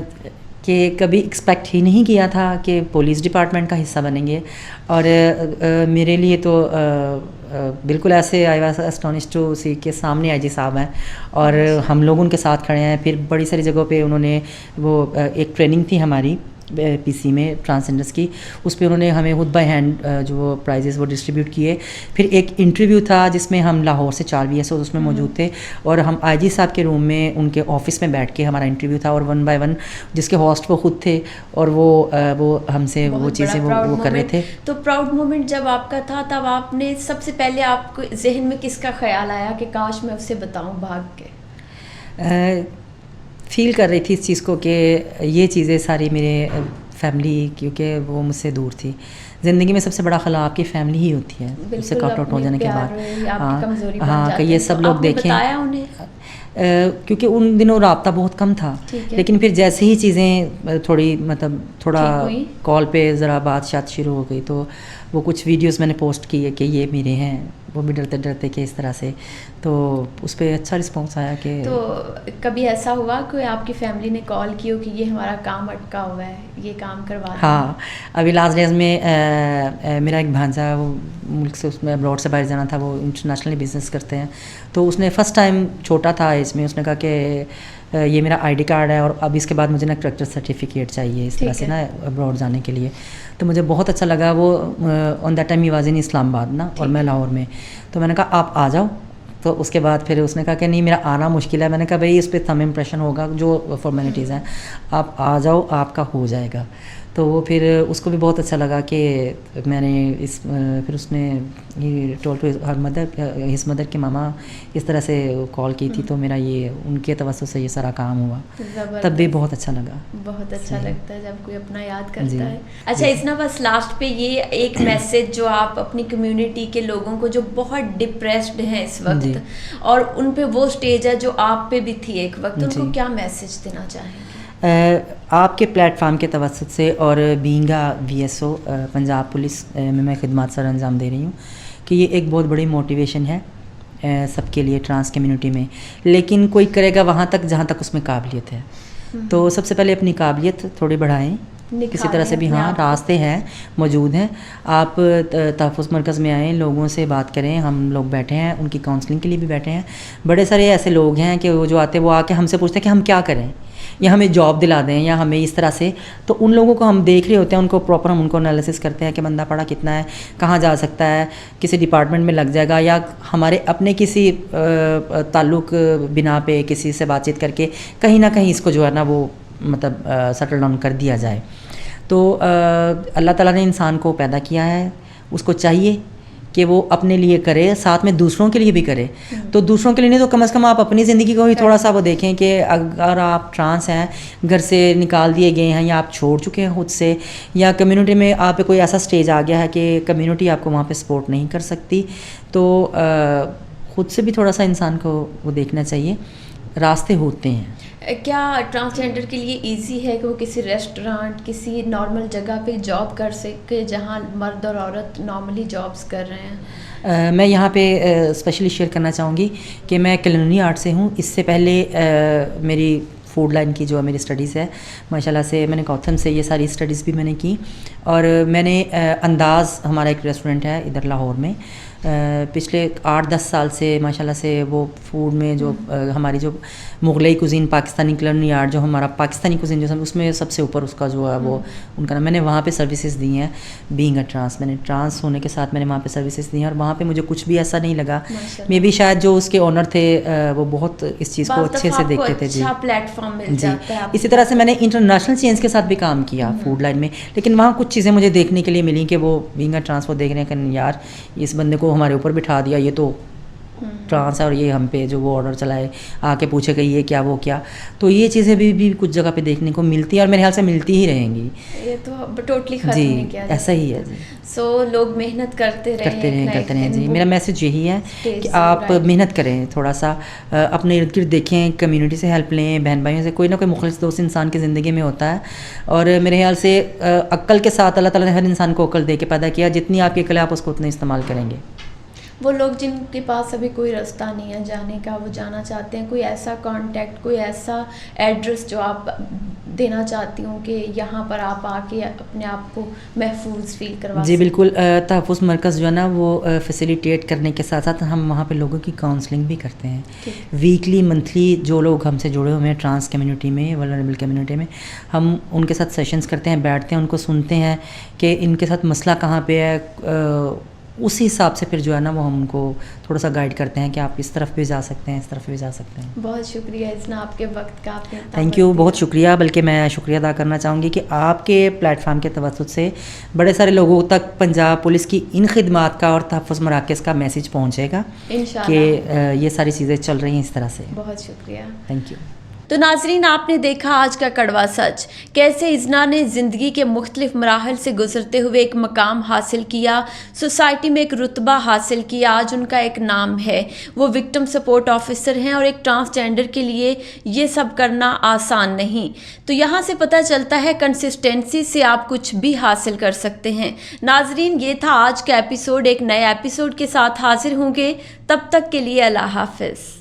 کہ کبھی ایکسپیکٹ ہی نہیں کیا تھا کہ پولیس ڈپارٹمنٹ کا حصہ بنیں گے. اور میرے لیے تو بالکل ایسے آئی واز اسٹونشڈ ٹو سی کے سامنے آئی جی صاحب ہیں اور ہم لوگ ان کے ساتھ کھڑے ہیں. پھر بڑی ساری جگہوں پہ انہوں نے وہ ایک ٹریننگ تھی ہماری پی سی میں ٹرانسجینڈرس کی، اس پہ انہوں نے ہمیں خود بائی ہینڈ جو پرائزز وہ ڈسٹریبیوٹ کیے. پھر ایک انٹرویو تھا جس میں ہم لاہور سے 4 VSOs اس میں موجود تھے اور ہم آئی جی صاحب کے روم میں ان کے آفس میں بیٹھ کے ہمارا انٹرویو تھا، اور ون بائی ون جس کے ہوسٹ وہ خود تھے اور وہ ہم سے وہ چیزیں وہ کر رہے تھے. تو پراؤڈ مومنٹ جب آپ کا تھا تب آپ نے سب سے پہلے آپ کو ذہن میں کس کا خیال آیا کہ کاش میں اسے بتاؤں بھاگ کے؟ فیل کر رہی تھی اس چیز کو کہ یہ چیزیں ساری میرے فیملی، کیونکہ وہ مجھ سے دور تھی. زندگی میں سب سے بڑا خلا آپ کی فیملی ہی ہوتی ہے، اس سے کٹ آؤٹ ہو جانے کے بعد. ہاں کہ یہ سب لوگ دیکھیں، کیونکہ ان دنوں رابطہ بہت کم تھا، لیکن پھر جیسے ہی چیزیں تھوڑا کال پہ ذرا بات شات شروع ہو گئی تو وہ کچھ ویڈیوز میں نے پوسٹ کی ہے کہ یہ میرے ہیں، وہ بھی ڈرتے ڈرتے کہ اس طرح سے، تو اس پہ اچھا رسپانس آیا. کہ تو کبھی ایسا ہوا کہ آپ کی فیملی نے کال کی ہو کہ یہ ہمارا کام اٹکا ہوا ہے، یہ کام کروا دیں؟ ہاں ابھی لاسٹ ڈیز میں میرا ایک بھانجا، وہ ملک سے، اس میں ابراڈ سے باہر جانا تھا، وہ انٹرنیشنلی بزنس کرتے ہیں، تو اس نے فرسٹ ٹائم چھوٹا تھا اس میں، اس نے کہا کہ یہ میرا آئی ڈی کارڈ ہے اور اب اس کے بعد مجھے نا کریکٹر سرٹیفکیٹ چاہیے اس طرح سے نا ابراڈ جانے کے لیے. تو مجھے بہت اچھا لگا. وہ on that time he was in Islamabad نا، اور میں لاہور میں. تو میں نے کہا آپ آ جاؤ. تو اس کے بعد پھر اس نے کہا کہ نہیں میرا آنا مشکل ہے. میں نے کہا بھائی اس پہ تھم امپریشن ہوگا، جو فارمیلٹیز ہیں آپ آ جاؤ، آپ کا ہو جائے گا. تو وہ پھر اس کو بھی بہت اچھا لگا کہ میں نے پھر اس نے ٹول ٹو ہز مدر کی ماما اس طرح سے کال کی تھی، تو میرا یہ ان کے توسط سے یہ سارا کام ہوا. تب بھی بہت اچھا لگا. بہت اچھا لگتا ہے جب کوئی اپنا یاد کرتا ہے. اچھا اس نا بس لاسٹ پہ یہ ایک میسج جو آپ اپنی کمیونٹی کے لوگوں کو جو بہت ڈپریسڈ ہیں اس وقت اور ان پہ وہ اسٹیج ہے جو آپ پہ بھی تھی ایک وقت، ان کو کیا میسج دینا چاہیں گے؟ آپ کے پلیٹ فارم کے توسط سے اور بینگ VSO پنجاب پولیس میں خدمات سر انجام دے رہی ہوں کہ یہ ایک بہت بڑی موٹیویشن ہے سب کے لیے ٹرانس کمیونٹی میں. لیکن کوئی کرے گا وہاں تک جہاں تک اس میں قابلیت ہے. تو سب سے پہلے اپنی قابلیت تھوڑی بڑھائیں کسی طرح سے بھی. ہاں راستے ہیں، موجود ہیں. آپ تحفظ مرکز میں آئیں، لوگوں سے بات کریں. ہم لوگ بیٹھے ہیں، ان کی کاؤنسلنگ کے لیے بھی بیٹھے ہیں. بڑے سارے ایسے لوگ ہیں کہ وہ جو آتے ہیں وہ آ کے ہم سے پوچھتے ہیں کہ ہم کیا کریں. یا ہمیں جاب دلا دیں یا ہمیں اس طرح سے. تو ان لوگوں کو ہم دیکھ رہے ہوتے ہیں, ان کو پراپر ہم ان کو انالیسس کرتے ہیں کہ بندہ پڑھا کتنا ہے, کہاں جا سکتا ہے, کسی ڈپارٹمنٹ میں لگ جائے گا, یا ہمارے اپنے کسی تعلق بنا پہ کسی سے بات چیت کر کے کہیں نہ کہیں اس کو جو ہے نا وہ مطلب سیٹل ڈاؤن کر دیا جائے. تو اللہ تعالیٰ نے انسان کو پیدا کیا ہے, اس کو چاہیے کہ وہ اپنے لیے کرے, ساتھ میں دوسروں کے لیے بھی کرے. تو دوسروں کے لیے نہیں تو کم از کم آپ اپنی زندگی کو ہی تھوڑا سا وہ دیکھیں کہ اگر آپ ٹرانس ہیں, گھر سے نکال دیے گئے ہیں, یا آپ چھوڑ چکے ہیں خود سے, یا کمیونٹی میں آپ پہ کوئی ایسا سٹیج آ گیا ہے کہ کمیونٹی آپ کو وہاں پہ سپورٹ نہیں کر سکتی, تو خود سے بھی تھوڑا سا انسان کو وہ دیکھنا چاہیے. راستے ہوتے ہیں. کیا ٹرانسجینڈر کے لیے ایزی ہے کہ وہ کسی ریسٹورانٹ, کسی نارمل جگہ پہ جاب کر سکے جہاں مرد اور عورت نارملی جابس کر رہے ہیں؟ میں یہاں پہ اسپیشلی شیئر کرنا چاہوں گی کہ میں کلینری آرٹ سے ہوں. اس سے پہلے میری فوڈ لائن کی جو میری اسٹڈیز ہے, ماشاء اللہ سے میں نے کوتھم سے یہ ساری اسٹڈیز بھی میں نے کی. اور میں نے انداز, ہمارا ایک ریسٹورنٹ ہے ادھر لاہور میں, پچھلے 8-10 سال سے ماشاء اللہ سے وہ فوڈ میں جو ہماری جو مغلئی کوزین, پاکستانی کلینری آرٹ جو ہمارا پاکستانی کوزین جو اس میں سب سے اوپر اس کا جو ہے وہ ان کا نام, میں نے وہاں پہ سروسز دی ہیں. بینگ اے ٹرانس, میں نے ٹرانس ہونے کے ساتھ میں نے وہاں پہ سروسز دی ہیں, اور وہاں پہ مجھے کچھ بھی ایسا نہیں لگا. مے بی شاید جو اس کے اونر تھے وہ بہت اس چیز کو اچھے سے دیکھتے تھے. جی جی. اسی طرح سے میں نے انٹرنیشنل چینز کے ساتھ بھی کام کیا فوڈ لائن میں, لیکن وہاں کچھ چیزیں مجھے دیکھنے کے لیے ملیں کہ وہ بینگ اے ٹرانس وہ دیکھ رہے ہیں کہ یار اس بندے کو ہمارے اوپر بٹھا دیا, یہ تو ٹرانس ہے, اور یہ ہم پہ جو وہ آرڈر چلائے آ کے پوچھے کہ یہ کیا وہ کیا. تو یہ چیزیں بھی کچھ جگہ پہ دیکھنے کو ملتی ہیں, اور میرے خیال سے ملتی ہی رہیں گی. یہ تو ٹوٹلی ختم جی نہیں کیا ایسا ہی ہے. جی سو لوگ محنت کرتے رہیں. جی میرا میسج یہی ہے کہ آپ محنت کریں, تھوڑا سا اپنے ارد گرد دیکھیں, کمیونٹی سے ہیلپ لیں, بہن بھائیوں سے, کوئی نہ کوئی مخلص دوست انسان کی زندگی میں ہوتا ہے. اور میرے خیال سے عقل کے ساتھ اللہ تعالیٰ نے ہر انسان کو عقل دے کے پیدا کیا, جتنی آپ کی عقل ہے آپ اس کو اتنا استعمال کریں گے. وہ لوگ جن کے پاس ابھی کوئی راستہ نہیں ہے جانے کا, وہ جانا چاہتے ہیں, کوئی ایسا کانٹیکٹ, کوئی ایسا ایڈریس جو آپ دینا چاہتی ہوں کہ یہاں پر آپ آ کے اپنے آپ کو محفوظ فیل کروا؟ جی بالکل. تحفظ مرکز جو ہے نا وہ فیسیلیٹیٹ کرنے کے ساتھ ساتھ ہم وہاں پہ لوگوں کی کاؤنسلنگ بھی کرتے ہیں. ویکلی منتھلی جو لوگ ہم سے جڑے ہوئے ہیں ٹرانس کمیونٹی میں, ولنریبل کمیونٹی میں, ہم ان کے ساتھ سیشنز کرتے ہیں, بیٹھتے ہیں, ان کو سنتے ہیں کہ ان کے ساتھ مسئلہ کہاں پہ ہے. اسی حساب سے پھر جو ہے نا وہ ہم ان کو تھوڑا سا گائیڈ کرتے ہیں کہ آپ اس طرف بھی جا سکتے ہیں, اس طرف بھی جا سکتے ہیں. بہت شکریہ اتنا آپ کے وقت کا. تھینک یو, بہت شکریہ. بلکہ میں شکریہ ادا کرنا چاہوں گی کہ آپ کے پلیٹ فارم کے توسط سے بڑے سارے لوگوں تک پنجاب پولیس کی ان خدمات کا اور تحفظ مراکز کا میسج پہنچے گا کہ یہ ساری چیزیں چل رہی ہیں اس طرح سے. بہت شکریہ. Thank you. تو ناظرین, آپ نے دیکھا آج کا کڑوا سچ, کیسے ازنا نے زندگی کے مختلف مراحل سے گزرتے ہوئے ایک مقام حاصل کیا, سوسائٹی میں ایک رتبہ حاصل کیا, آج ان کا ایک نام ہے, وہ وکٹم سپورٹ آفیسر ہیں. اور ایک ٹرانسجینڈر کے لیے یہ سب کرنا آسان نہیں. تو یہاں سے پتہ چلتا ہے کنسسٹنسی سے آپ کچھ بھی حاصل کر سکتے ہیں. ناظرین, یہ تھا آج کا ایپیسوڈ. ایک نئے ایپیسوڈ کے ساتھ حاضر ہوں گے, تب تک کے لیے اللہ حافظ.